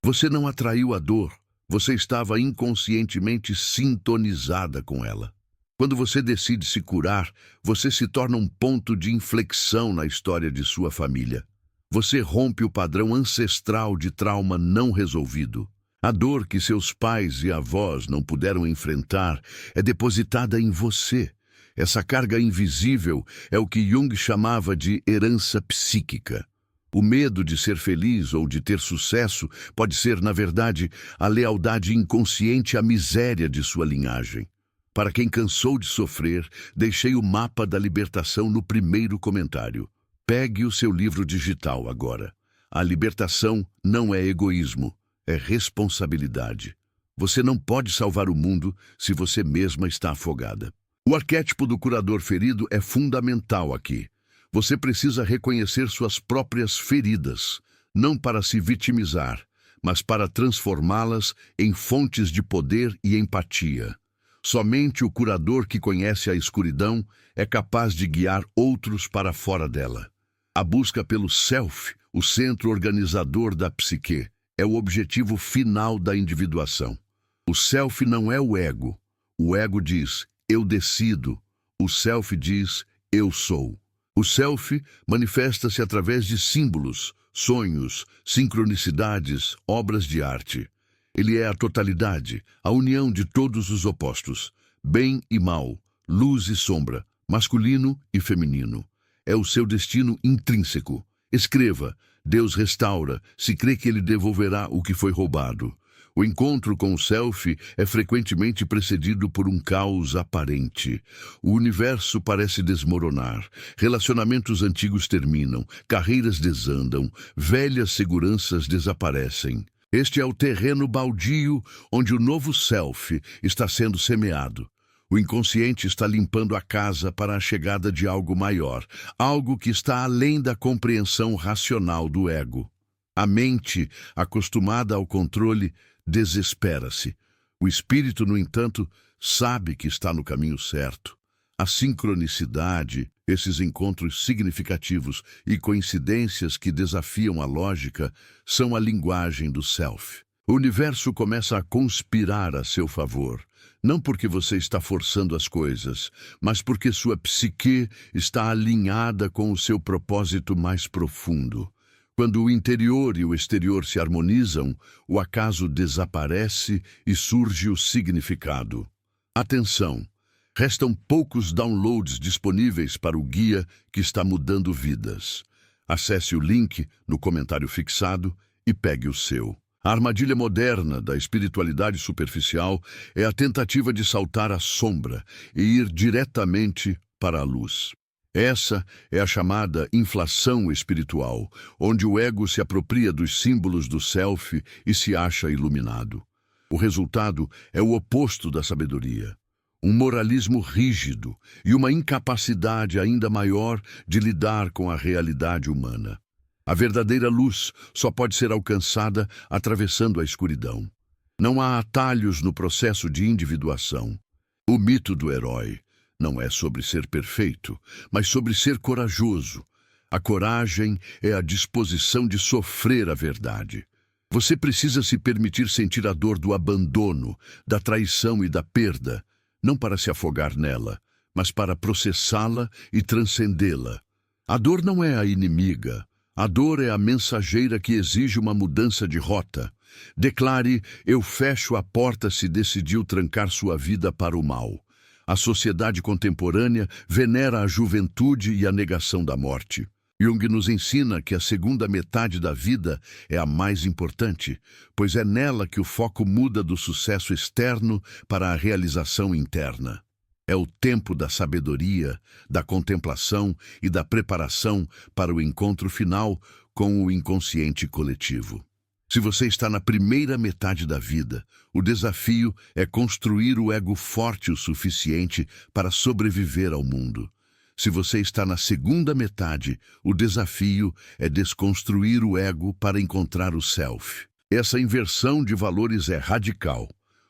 Você não atraiu a dor, você estava inconscientemente sintonizada com ela. Quando você decide se curar, você se torna um ponto de inflexão na história de sua família. Você rompe o padrão ancestral de trauma não resolvido. A dor que seus pais e avós não puderam enfrentar é depositada em você. Essa carga invisível é o que Jung chamava de herança psíquica. O medo de ser feliz ou de ter sucesso pode ser, na verdade, a lealdade inconsciente à miséria de sua linhagem. Para quem cansou de sofrer, deixei o mapa da libertação no primeiro comentário. Pegue o seu livro digital agora. A libertação não é egoísmo. É responsabilidade. Você não pode salvar o mundo se você mesma está afogada. O arquétipo do curador ferido é fundamental aqui. Você precisa reconhecer suas próprias feridas, não para se vitimizar, mas para transformá-las em fontes de poder e empatia. Somente o curador que conhece a escuridão é capaz de guiar outros para fora dela. A busca pelo self, o centro organizador da psique, é o objetivo final da individuação. O self não é o ego. O ego diz, eu decido. O self diz, eu sou. O self manifesta-se através de símbolos, sonhos, sincronicidades, obras de arte. Ele é a totalidade, a união de todos os opostos, bem e mal, luz e sombra, masculino e feminino. É o seu destino intrínseco. Escreva, Deus restaura, se crê que ele devolverá o que foi roubado. O encontro com o self é frequentemente precedido por um caos aparente. O universo parece desmoronar, relacionamentos antigos terminam, carreiras desandam, velhas seguranças desaparecem. Este é o terreno baldio onde o novo self está sendo semeado. O inconsciente está limpando a casa para a chegada de algo maior, algo que está além da compreensão racional do ego. A mente, acostumada ao controle, desespera-se. O espírito, no entanto, sabe que está no caminho certo. A sincronicidade, esses encontros significativos e coincidências que desafiam a lógica, são a linguagem do self. O universo começa a conspirar a seu favor, não porque você está forçando as coisas, mas porque sua psique está alinhada com o seu propósito mais profundo. Quando o interior e o exterior se harmonizam, o acaso desaparece e surge o significado. Atenção! Restam poucos downloads disponíveis para o guia que está mudando vidas. Acesse o link no comentário fixado e pegue o seu. A armadilha moderna da espiritualidade superficial é a tentativa de saltar a sombra e ir diretamente para a luz. Essa é a chamada inflação espiritual, onde o ego se apropria dos símbolos do self e se acha iluminado. O resultado é o oposto da sabedoria. Um moralismo rígido e uma incapacidade ainda maior de lidar com a realidade humana. A verdadeira luz só pode ser alcançada atravessando a escuridão. Não há atalhos no processo de individuação. O mito do herói não é sobre ser perfeito, mas sobre ser corajoso. A coragem é a disposição de sofrer a verdade. Você precisa se permitir sentir a dor do abandono, da traição e da perda, não para se afogar nela, mas para processá-la e transcendê-la. A dor não é a inimiga. A dor é a mensageira que exige uma mudança de rota. Declare, eu fecho a porta se decidiu trancar sua vida para o mal. A sociedade contemporânea venera a juventude e a negação da morte. Jung nos ensina que a segunda metade da vida é a mais importante, pois é nela que o foco muda do sucesso externo para a realização interna. É o tempo da sabedoria, da contemplação e da preparação para o encontro final com o inconsciente coletivo. Se você está na primeira metade da vida, o desafio é construir o ego forte o suficiente para sobreviver ao mundo. Se você está na segunda metade, o desafio é desconstruir o ego para encontrar o self. Essa inversão de valores é radical.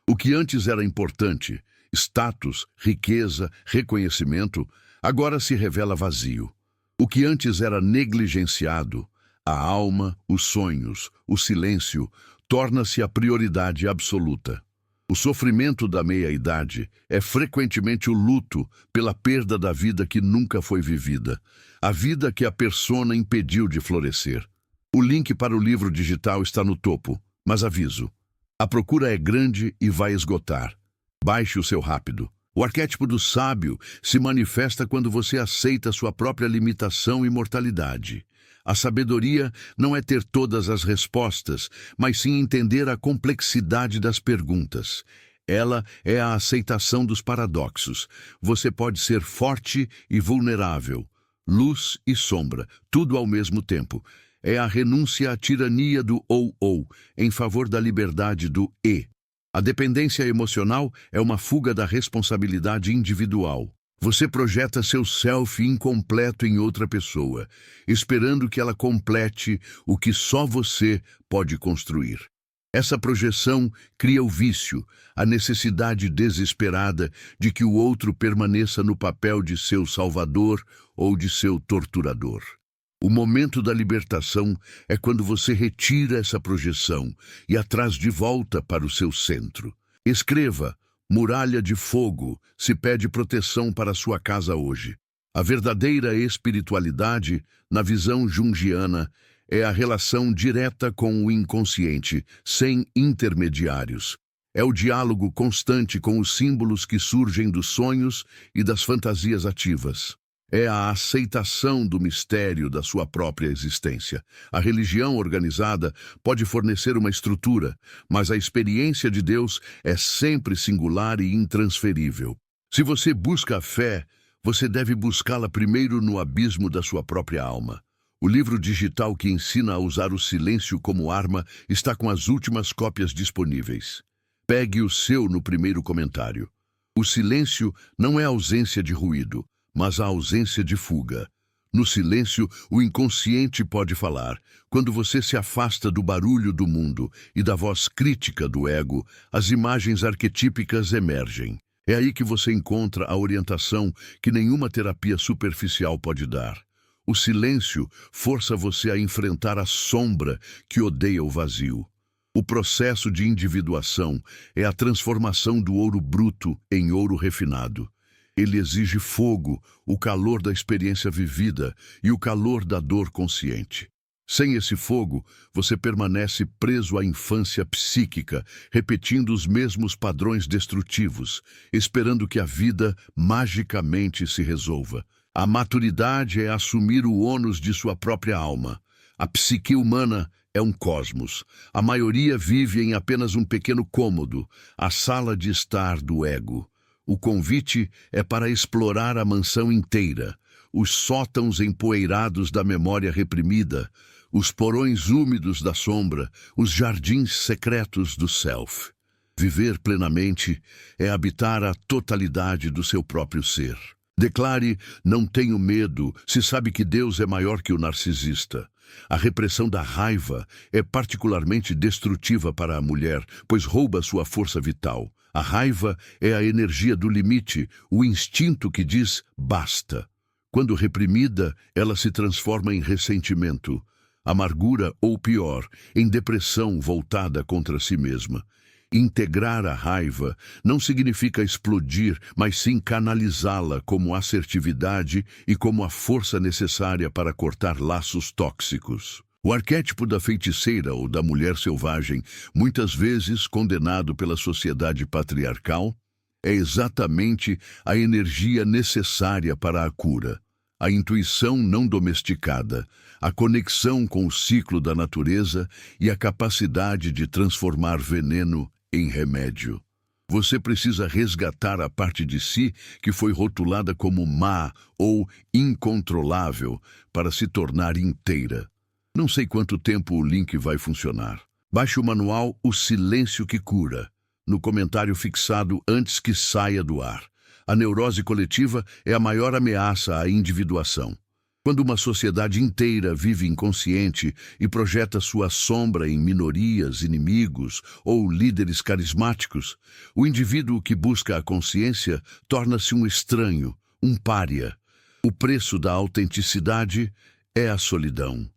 O que antes era importante, status, riqueza, reconhecimento, agora se revela vazio. O que antes era negligenciado, a alma, os sonhos, o silêncio, torna-se a prioridade absoluta. O sofrimento da meia-idade é frequentemente o luto pela perda da vida que nunca foi vivida, a vida que a persona impediu de florescer. O link para o livro digital está no topo, mas aviso, a procura é grande e vai esgotar. Baixe o seu rápido. O arquétipo do sábio se manifesta quando você aceita sua própria limitação e mortalidade. A sabedoria não é ter todas as respostas, mas sim entender a complexidade das perguntas. Ela é a aceitação dos paradoxos. Você pode ser forte e vulnerável, luz e sombra, tudo ao mesmo tempo. É a renúncia à tirania do ou, em favor da liberdade do e. A dependência emocional é uma fuga da responsabilidade individual. Você projeta seu self incompleto em outra pessoa, esperando que ela complete o que só você pode construir. Essa projeção cria o vício, a necessidade desesperada de que o outro permaneça no papel de seu salvador ou de seu torturador. O momento da libertação é quando você retira essa projeção e a traz de volta para o seu centro. Escreva: muralha de fogo, se pede proteção para sua casa hoje. A verdadeira espiritualidade, na visão junguiana, é a relação direta com o inconsciente, sem intermediários. É o diálogo constante com os símbolos que surgem dos sonhos e das fantasias ativas. É a aceitação do mistério da sua própria existência. A religião organizada pode fornecer uma estrutura, mas a experiência de Deus é sempre singular e intransferível. Se você busca a fé, você deve buscá-la primeiro no abismo da sua própria alma. O livro digital que ensina a usar o silêncio como arma está com as últimas cópias disponíveis. Pegue o seu no primeiro comentário. O silêncio não é a ausência de ruído, mas a ausência de fuga. No silêncio, o inconsciente pode falar. Quando você se afasta do barulho do mundo e da voz crítica do ego, as imagens arquetípicas emergem. É aí que você encontra a orientação que nenhuma terapia superficial pode dar. O silêncio força você a enfrentar a sombra que odeia o vazio. O processo de individuação é a transformação do ouro bruto em ouro refinado. Ele exige fogo, o calor da experiência vivida e o calor da dor consciente. Sem esse fogo, você permanece preso à infância psíquica, repetindo os mesmos padrões destrutivos, esperando que a vida magicamente se resolva. A maturidade é assumir o ônus de sua própria alma. A psique humana é um cosmos. A maioria vive em apenas um pequeno cômodo, a sala de estar do ego. O convite é para explorar a mansão inteira, os sótãos empoeirados da memória reprimida, os porões úmidos da sombra, os jardins secretos do self. Viver plenamente é habitar a totalidade do seu próprio ser. Declare: não tenho medo, se sabe que Deus é maior que o narcisista. A repressão da raiva é particularmente destrutiva para a mulher, pois rouba sua força vital. A raiva é a energia do limite, o instinto que diz basta. Quando reprimida, ela se transforma em ressentimento, amargura ou pior, em depressão voltada contra si mesma. Integrar a raiva não significa explodir, mas sim canalizá-la como assertividade e como a força necessária para cortar laços tóxicos. O arquétipo da feiticeira ou da mulher selvagem, muitas vezes condenado pela sociedade patriarcal, é exatamente a energia necessária para a cura. A intuição não domesticada, a conexão com o ciclo da natureza e a capacidade de transformar veneno em remédio. Você precisa resgatar a parte de si que foi rotulada como má ou incontrolável para se tornar inteira. Não sei quanto tempo o link vai funcionar. Baixe o manual O Silêncio que Cura, no comentário fixado antes que saia do ar. A neurose coletiva é a maior ameaça à individuação. Quando uma sociedade inteira vive inconsciente e projeta sua sombra em minorias, inimigos ou líderes carismáticos, o indivíduo que busca a consciência torna-se um estranho, um pária. O preço da autenticidade é a solidão.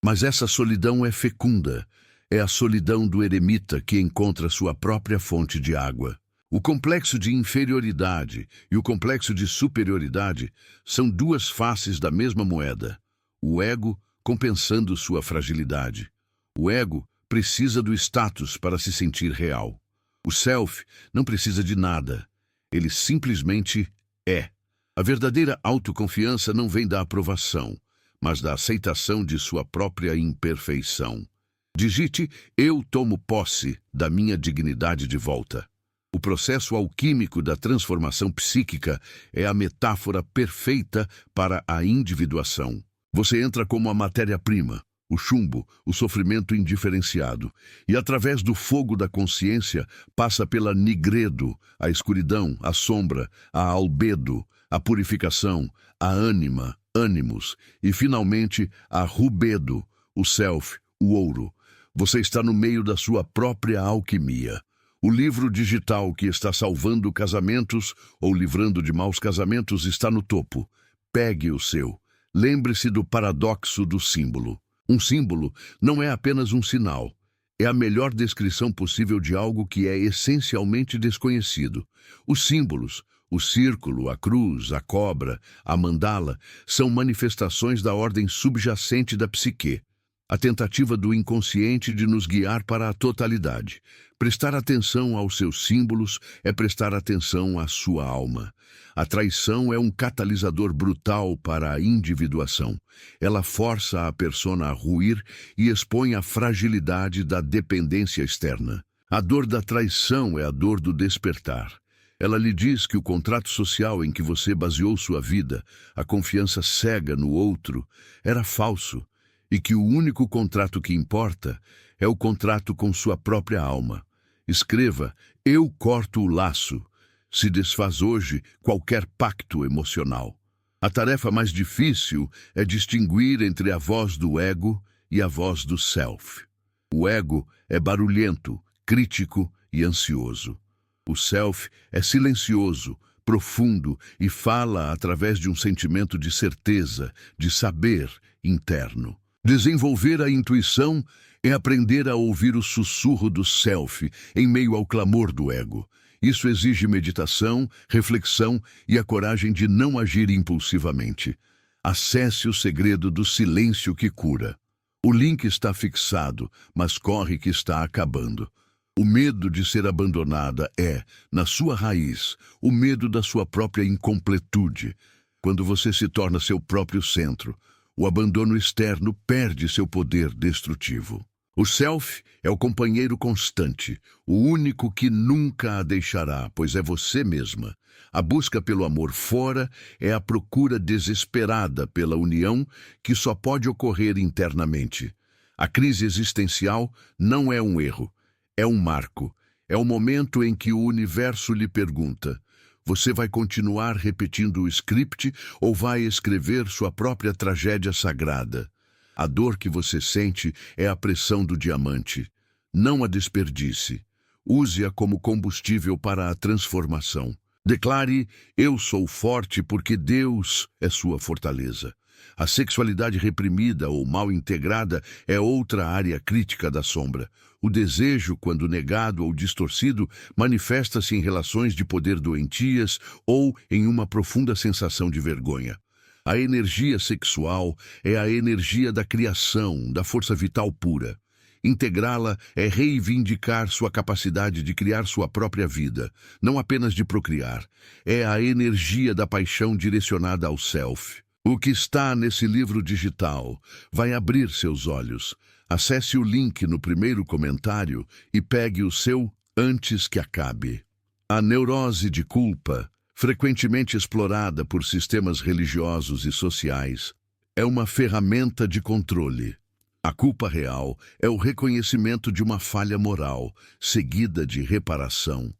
Mas essa solidão é fecunda. É a solidão do eremita que encontra sua própria fonte de água. O complexo de inferioridade e o complexo de superioridade são duas faces da mesma moeda. O ego compensando sua fragilidade. O ego precisa do status para se sentir real. O self não precisa de nada. Ele simplesmente é. A verdadeira autoconfiança não vem da aprovação, mas da aceitação de sua própria imperfeição. Digite: eu tomo posse da minha dignidade de volta. O processo alquímico da transformação psíquica é a metáfora perfeita para a individuação. Você entra como a matéria-prima, o chumbo, o sofrimento indiferenciado, e através do fogo da consciência passa pela nigredo, a escuridão, a sombra, a albedo, a purificação, a ânima, ânimos, e finalmente a rubedo, o self, o ouro. Você está no meio da sua própria alquimia. O livro digital que está salvando casamentos ou livrando de maus casamentos está no topo. Pegue o seu. Lembre-se do paradoxo do símbolo. Um símbolo não é apenas um sinal. É a melhor descrição possível de algo que é essencialmente desconhecido. Os símbolos, o círculo, a cruz, a cobra, a mandala, são manifestações da ordem subjacente da psique. A tentativa do inconsciente de nos guiar para a totalidade. Prestar atenção aos seus símbolos é prestar atenção à sua alma. A traição é um catalisador brutal para a individuação. Ela força a persona a ruir e expõe a fragilidade da dependência externa. A dor da traição é a dor do despertar. Ela lhe diz que o contrato social em que você baseou sua vida, a confiança cega no outro, era falso. E que o único contrato que importa é o contrato com sua própria alma. Escreva: eu corto o laço. Se desfaz hoje qualquer pacto emocional. A tarefa mais difícil é distinguir entre a voz do ego e a voz do self. O ego é barulhento, crítico e ansioso. O self é silencioso, profundo e fala através de um sentimento de certeza, de saber interno. Desenvolver a intuição é aprender a ouvir o sussurro do self em meio ao clamor do ego. Isso exige meditação, reflexão e a coragem de não agir impulsivamente. Acesse o segredo do silêncio que cura. O link está fixado, mas corre que está acabando. O medo de ser abandonada é, na sua raiz, o medo da sua própria incompletude. Quando você se torna seu próprio centro, o abandono externo perde seu poder destrutivo. O self é o companheiro constante, o único que nunca a deixará, pois é você mesma. A busca pelo amor fora é a procura desesperada pela união que só pode ocorrer internamente. A crise existencial não é um erro, é um marco. É o momento em que o universo lhe pergunta: você vai continuar repetindo o script ou vai escrever sua própria tragédia sagrada? A dor que você sente é a pressão do diamante. Não a desperdice. Use-a como combustível para a transformação. Declare: eu sou forte porque Deus é sua fortaleza. A sexualidade reprimida ou mal integrada é outra área crítica da sombra. O desejo, quando negado ou distorcido, manifesta-se em relações de poder doentias ou em uma profunda sensação de vergonha. A energia sexual é a energia da criação, da força vital pura. Integrá-la é reivindicar sua capacidade de criar sua própria vida, não apenas de procriar. É a energia da paixão direcionada ao self. O que está nesse livro digital vai abrir seus olhos. Acesse o link no primeiro comentário e pegue o seu antes que acabe. A neurose de culpa, frequentemente explorada por sistemas religiosos e sociais, é uma ferramenta de controle. A culpa real é o reconhecimento de uma falha moral, seguida de reparação.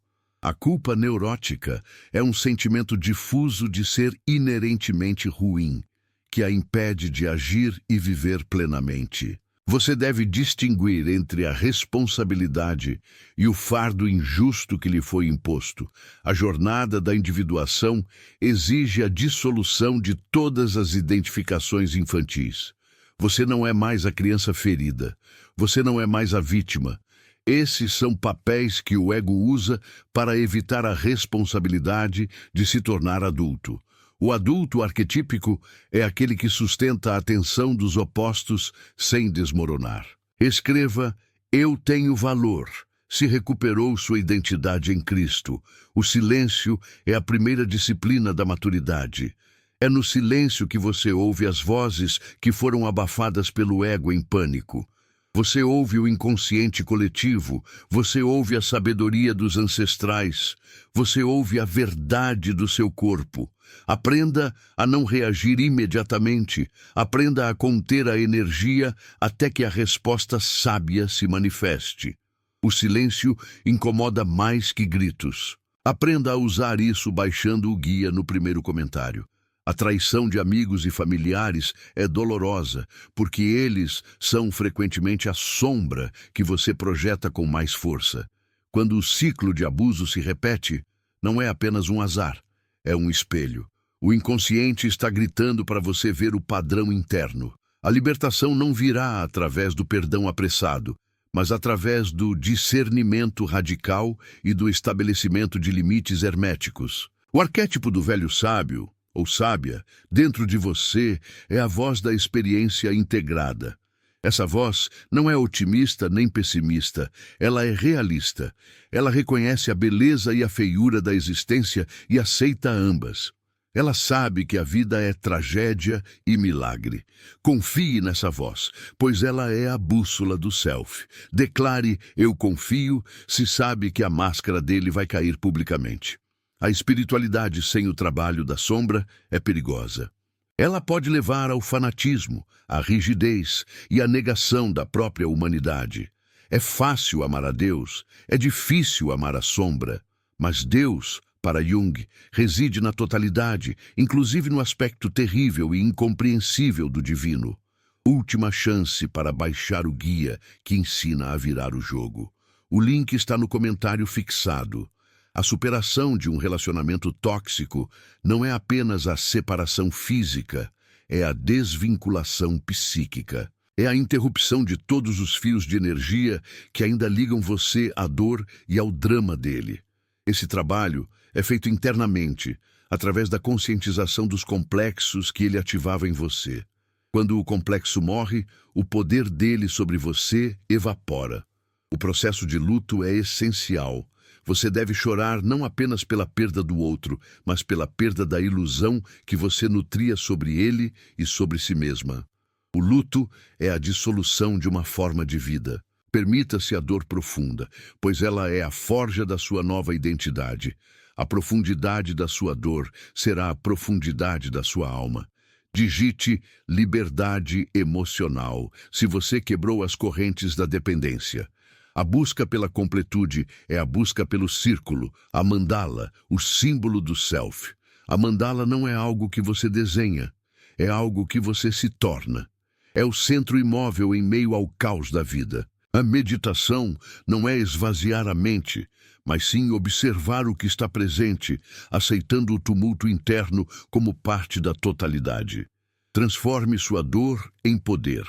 A culpa neurótica é um sentimento difuso de ser inerentemente ruim, que a impede de agir e viver plenamente. Você deve distinguir entre a responsabilidade e o fardo injusto que lhe foi imposto. A jornada da individuação exige a dissolução de todas as identificações infantis. Você não é mais a criança ferida. Você não é mais a vítima. Esses são papéis que o ego usa para evitar a responsabilidade de se tornar adulto. O adulto arquetípico é aquele que sustenta a atenção dos opostos sem desmoronar. Escreva: eu tenho valor. Se recuperou sua identidade em Cristo. O silêncio é a primeira disciplina da maturidade. É no silêncio que você ouve as vozes que foram abafadas pelo ego em pânico. Você ouve o inconsciente coletivo, você ouve a sabedoria dos ancestrais, você ouve a verdade do seu corpo. Aprenda a não reagir imediatamente, aprenda a conter a energia até que a resposta sábia se manifeste. O silêncio incomoda mais que gritos. Aprenda a usar isso baixando o guia no primeiro comentário. A traição de amigos e familiares é dolorosa, porque eles são frequentemente a sombra que você projeta com mais força. Quando o ciclo de abuso se repete, não é apenas um azar, é um espelho. O inconsciente está gritando para você ver o padrão interno. A libertação não virá através do perdão apressado, mas através do discernimento radical e do estabelecimento de limites herméticos. O arquétipo do velho sábio, ou sábia, dentro de você é a voz da experiência integrada. Essa voz não é otimista nem pessimista, ela é realista. Ela reconhece a beleza e a feiura da existência e aceita ambas. Ela sabe que a vida é tragédia e milagre. Confie nessa voz, pois ela é a bússola do self. Declare "eu confio" se sabe que a máscara dele vai cair publicamente. A espiritualidade sem o trabalho da sombra é perigosa. Ela pode levar ao fanatismo, à rigidez e à negação da própria humanidade. É fácil amar a Deus, é difícil amar a sombra, mas Deus, para Jung, reside na totalidade, inclusive no aspecto terrível e incompreensível do divino. Última chance para baixar o guia que ensina a virar o jogo. O link está no comentário fixado. A superação de um relacionamento tóxico não é apenas a separação física, é a desvinculação psíquica. É a interrupção de todos os fios de energia que ainda ligam você à dor e ao drama dele. Esse trabalho é feito internamente, através da conscientização dos complexos que ele ativava em você. Quando o complexo morre, o poder dele sobre você evapora. O processo de luto é essencial. Você deve chorar não apenas pela perda do outro, mas pela perda da ilusão que você nutria sobre ele e sobre si mesma. O luto é a dissolução de uma forma de vida. Permita-se a dor profunda, pois ela é a forja da sua nova identidade. A profundidade da sua dor será a profundidade da sua alma. Digite liberdade emocional se você quebrou as correntes da dependência. A busca pela completude é a busca pelo círculo, a mandala, o símbolo do self. A mandala não é algo que você desenha, é algo que você se torna. É o centro imóvel em meio ao caos da vida. A meditação não é esvaziar a mente, mas sim observar o que está presente, aceitando o tumulto interno como parte da totalidade. Transforme sua dor em poder.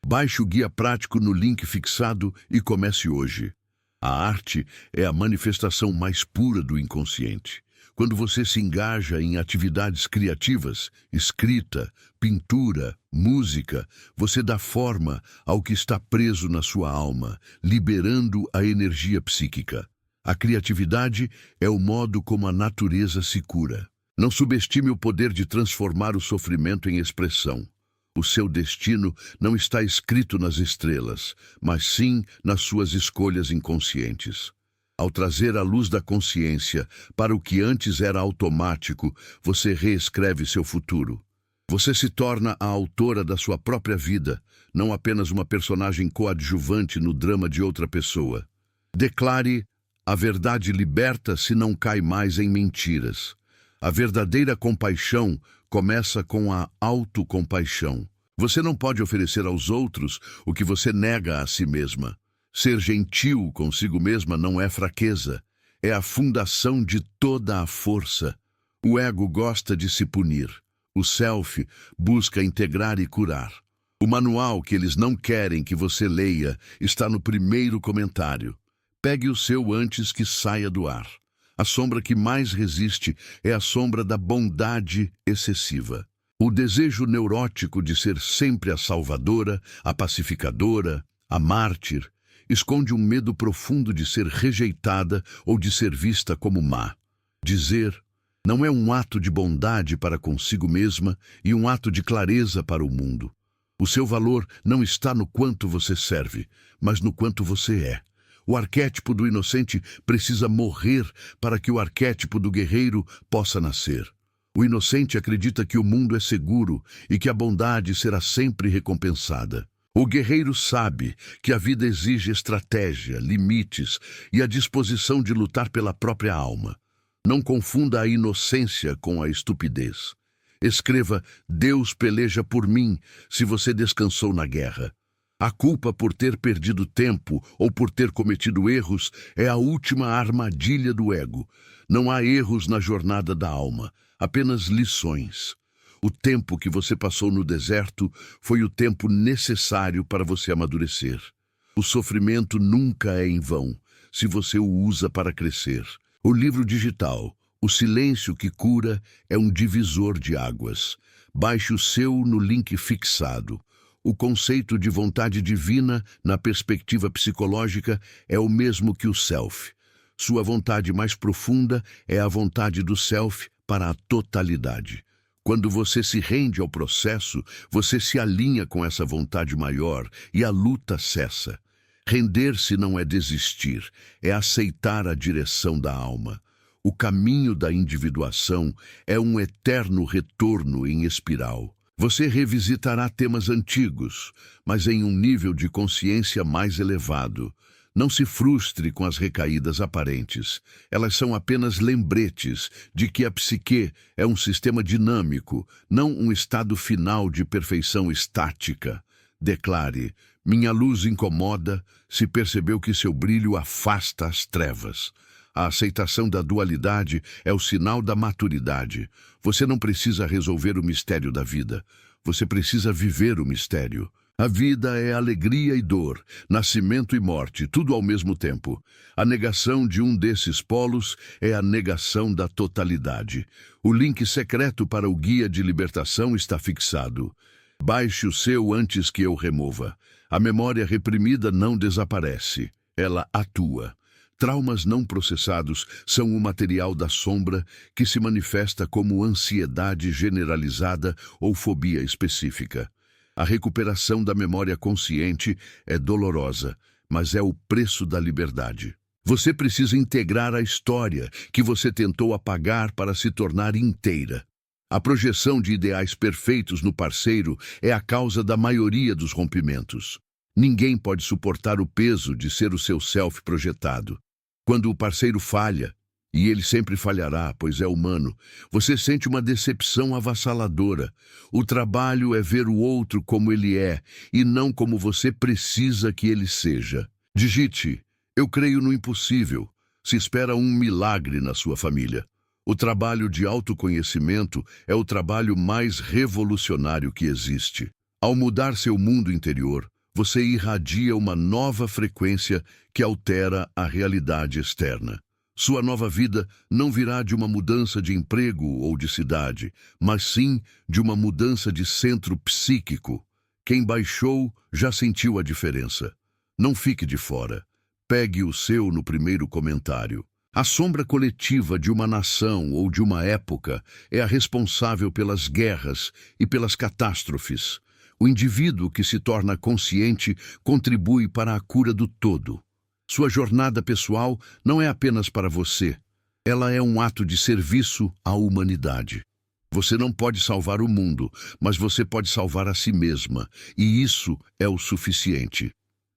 Baixe o guia prático no link fixado e comece hoje. A arte é a manifestação mais pura do inconsciente. Quando você se engaja em atividades criativas, escrita, pintura, música, você dá forma ao que está preso na sua alma, liberando a energia psíquica. A criatividade é o modo como a natureza se cura. Não subestime o poder de transformar o sofrimento em expressão. O seu destino não está escrito nas estrelas, mas sim nas suas escolhas inconscientes. Ao trazer a luz da consciência para o que antes era automático, você reescreve seu futuro. Você se torna a autora da sua própria vida, não apenas uma personagem coadjuvante no drama de outra pessoa. Declare: a verdade liberta se não cai mais em mentiras. A verdadeira compaixão começa com a autocompaixão. Você não pode oferecer aos outros o que você nega a si mesma. Ser gentil consigo mesma não é fraqueza, é a fundação de toda a força. O ego gosta de se punir. O self busca integrar e curar. O manual que eles não querem que você leia está no primeiro comentário. Pegue o seu antes que saia do ar. A sombra que mais resiste é a sombra da bondade excessiva. O desejo neurótico de ser sempre a salvadora, a pacificadora, a mártir, esconde um medo profundo de ser rejeitada ou de ser vista como má. Dizer não é um ato de bondade para consigo mesma e um ato de clareza para o mundo. O seu valor não está no quanto você serve, mas no quanto você é. O arquétipo do inocente precisa morrer para que o arquétipo do guerreiro possa nascer. O inocente acredita que o mundo é seguro e que a bondade será sempre recompensada. O guerreiro sabe que a vida exige estratégia, limites e a disposição de lutar pela própria alma. Não confunda a inocência com a estupidez. Escreva: Deus peleja por mim, se você descansou na guerra. A culpa por ter perdido tempo ou por ter cometido erros é a última armadilha do ego. Não há erros na jornada da alma, apenas lições. O tempo que você passou no deserto foi o tempo necessário para você amadurecer. O sofrimento nunca é em vão, se você o usa para crescer. O livro digital, O Silêncio que Cura, é um divisor de águas. Baixe o seu no link fixado. O conceito de vontade divina, na perspectiva psicológica, é o mesmo que o self. Sua vontade mais profunda é a vontade do self para a totalidade. Quando você se rende ao processo, você se alinha com essa vontade maior e a luta cessa. Render-se não é desistir, é aceitar a direção da alma. O caminho da individuação é um eterno retorno em espiral. Você revisitará temas antigos, mas em um nível de consciência mais elevado. Não se frustre com as recaídas aparentes. Elas são apenas lembretes de que a psique é um sistema dinâmico, não um estado final de perfeição estática. Declare: minha luz incomoda, se percebeu que seu brilho afasta as trevas. A aceitação da dualidade é o sinal da maturidade. Você não precisa resolver o mistério da vida. Você precisa viver o mistério. A vida é alegria e dor, nascimento e morte, tudo ao mesmo tempo. A negação de um desses polos é a negação da totalidade. O link secreto para o guia de libertação está fixado. Baixe o seu antes que eu remova. A memória reprimida não desaparece, ela atua. Traumas não processados são o material da sombra que se manifesta como ansiedade generalizada ou fobia específica. A recuperação da memória consciente é dolorosa, mas é o preço da liberdade. Você precisa integrar a história que você tentou apagar para se tornar inteira. A projeção de ideais perfeitos no parceiro é a causa da maioria dos rompimentos. Ninguém pode suportar o peso de ser o seu self projetado. Quando o parceiro falha, e ele sempre falhará, pois é humano, você sente uma decepção avassaladora. O trabalho é ver o outro como ele é, e não como você precisa que ele seja. Digite: eu creio no impossível. Se espera um milagre na sua família. O trabalho de autoconhecimento é o trabalho mais revolucionário que existe. Ao mudar seu mundo interior, você irradia uma nova frequência que altera a realidade externa. Sua nova vida não virá de uma mudança de emprego ou de cidade, mas sim de uma mudança de centro psíquico. Quem baixou já sentiu a diferença. Não fique de fora. Pegue o seu no primeiro comentário. A sombra coletiva de uma nação ou de uma época é a responsável pelas guerras e pelas catástrofes. O indivíduo que se torna consciente contribui para a cura do todo. Sua jornada pessoal não é apenas para você. Ela é um ato de serviço à humanidade. Você não pode salvar o mundo, mas você pode salvar a si mesma, e isso é o suficiente.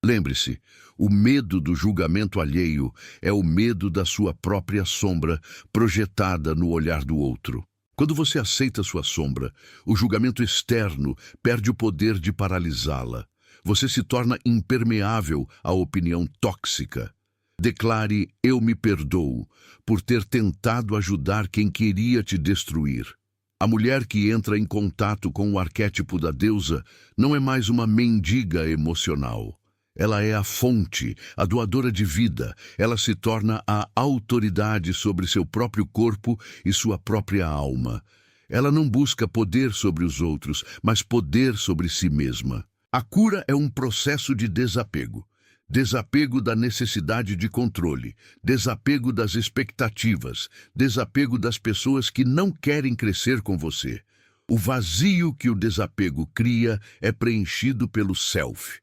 Lembre-se, o medo do julgamento alheio é o medo da sua própria sombra projetada no olhar do outro. Quando você aceita sua sombra, o julgamento externo perde o poder de paralisá-la. Você se torna impermeável à opinião tóxica. Declare: eu me perdoo por ter tentado ajudar quem queria te destruir. A mulher que entra em contato com o arquétipo da deusa não é mais uma mendiga emocional. Ela é a fonte, a doadora de vida. Ela se torna a autoridade sobre seu próprio corpo e sua própria alma. Ela não busca poder sobre os outros, mas poder sobre si mesma. A cura é um processo de desapego. Desapego da necessidade de controle, desapego das expectativas, desapego das pessoas que não querem crescer com você. O vazio que o desapego cria é preenchido pelo self.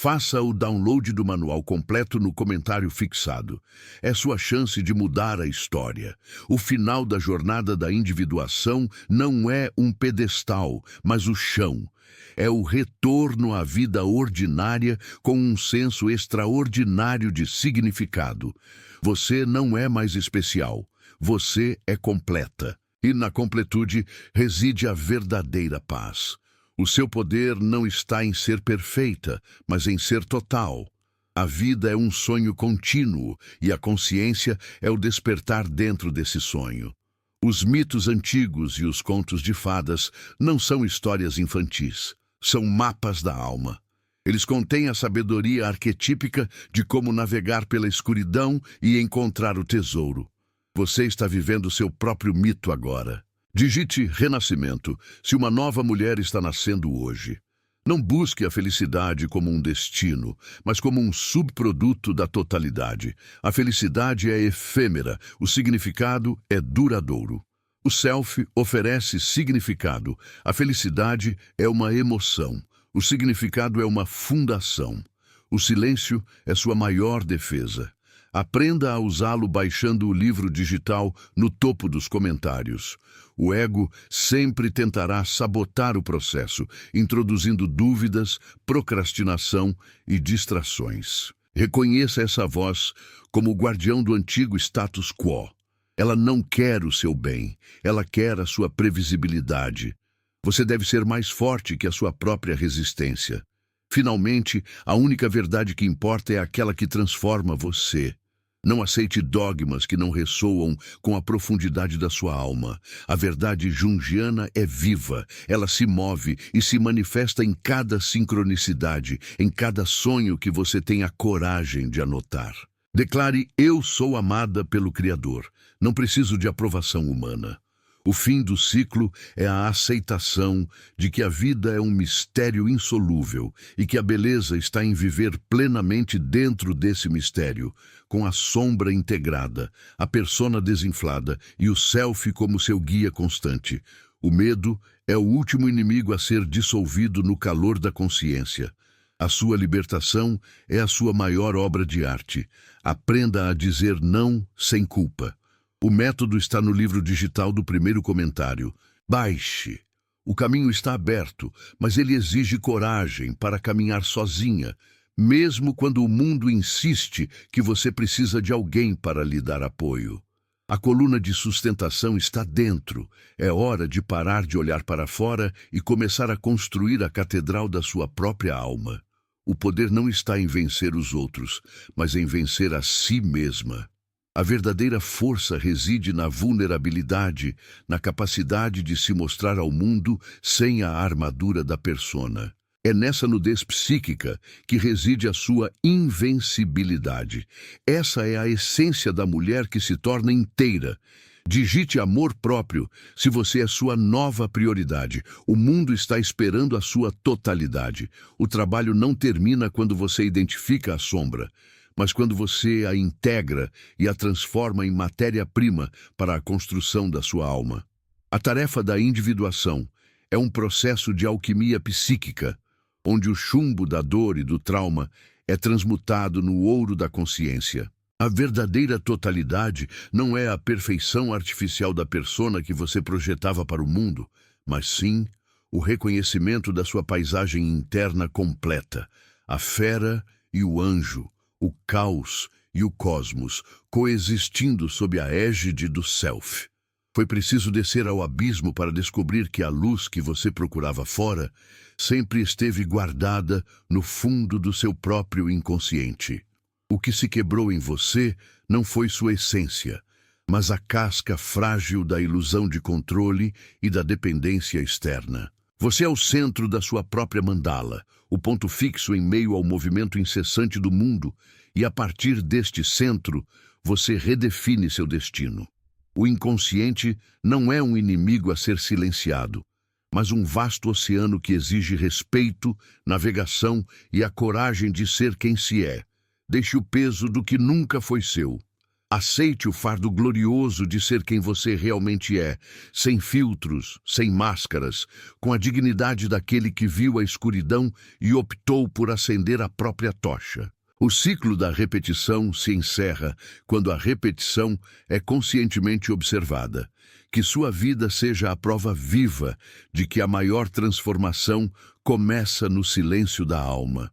Faça o download do manual completo no comentário fixado. É sua chance de mudar a história. O final da jornada da individuação não é um pedestal, mas o chão. É o retorno à vida ordinária com um senso extraordinário de significado. Você não é mais especial. Você é completa. E na completude reside a verdadeira paz. O seu poder não está em ser perfeita, mas em ser total. A vida é um sonho contínuo e a consciência é o despertar dentro desse sonho. Os mitos antigos e os contos de fadas não são histórias infantis, são mapas da alma. Eles contêm a sabedoria arquetípica de como navegar pela escuridão e encontrar o tesouro. Você está vivendo seu próprio mito agora. Digite renascimento se uma nova mulher está nascendo hoje. Não busque a felicidade como um destino, mas como um subproduto da totalidade. A felicidade é efêmera, o significado é duradouro. O self oferece significado. A felicidade é uma emoção. O significado é uma fundação. O silêncio é sua maior defesa. Aprenda a usá-lo baixando o livro digital no topo dos comentários. O ego sempre tentará sabotar o processo, introduzindo dúvidas, procrastinação e distrações. Reconheça essa voz como o guardião do antigo status quo. Ela não quer o seu bem, ela quer a sua previsibilidade. Você deve ser mais forte que a sua própria resistência. Finalmente, a única verdade que importa é aquela que transforma você. Não aceite dogmas que não ressoam com a profundidade da sua alma. A verdade junguiana é viva, ela se move e se manifesta em cada sincronicidade, em cada sonho que você tem a coragem de anotar. Declare: eu sou amada pelo Criador, não preciso de aprovação humana. O fim do ciclo é a aceitação de que a vida é um mistério insolúvel e que a beleza está em viver plenamente dentro desse mistério, com a sombra integrada, a persona desinflada e o self como seu guia constante. O medo é o último inimigo a ser dissolvido no calor da consciência. A sua libertação é a sua maior obra de arte. Aprenda a dizer não sem culpa. O método está no livro digital do primeiro comentário. Baixe. O caminho está aberto, mas ele exige coragem para caminhar sozinha, mesmo quando o mundo insiste que você precisa de alguém para lhe dar apoio. A coluna de sustentação está dentro. É hora de parar de olhar para fora e começar a construir a catedral da sua própria alma. O poder não está em vencer os outros, mas em vencer a si mesma. A verdadeira força reside na vulnerabilidade, na capacidade de se mostrar ao mundo sem a armadura da persona. É nessa nudez psíquica que reside a sua invencibilidade. Essa é a essência da mulher que se torna inteira. Digite amor próprio se você é sua nova prioridade. O mundo está esperando a sua totalidade. O trabalho não termina quando você identifica a sombra, mas quando você a integra e a transforma em matéria-prima para a construção da sua alma. A tarefa da individuação é um processo de alquimia psíquica, onde o chumbo da dor e do trauma é transmutado no ouro da consciência. A verdadeira totalidade não é a perfeição artificial da persona que você projetava para o mundo, mas sim o reconhecimento da sua paisagem interna completa, a fera e o anjo, o caos e o cosmos, coexistindo sob a égide do self. Foi preciso descer ao abismo para descobrir que a luz que você procurava fora sempre esteve guardada no fundo do seu próprio inconsciente. O que se quebrou em você não foi sua essência, mas a casca frágil da ilusão de controle e da dependência externa. Você é o centro da sua própria mandala, o ponto fixo em meio ao movimento incessante do mundo, e a partir deste centro, você redefine seu destino. O inconsciente não é um inimigo a ser silenciado, mas um vasto oceano que exige respeito, navegação e a coragem de ser quem se é. Deixe o peso do que nunca foi seu. Aceite o fardo glorioso de ser quem você realmente é, sem filtros, sem máscaras, com a dignidade daquele que viu a escuridão e optou por acender a própria tocha. O ciclo da repetição se encerra quando a repetição é conscientemente observada. Que sua vida seja a prova viva de que a maior transformação começa no silêncio da alma.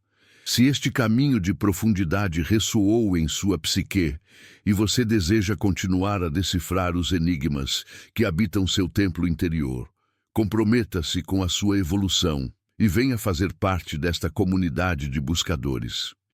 Se este caminho de profundidade ressoou em sua psique e você deseja continuar a decifrar os enigmas que habitam seu templo interior, comprometa-se com a sua evolução e venha fazer parte desta comunidade de buscadores.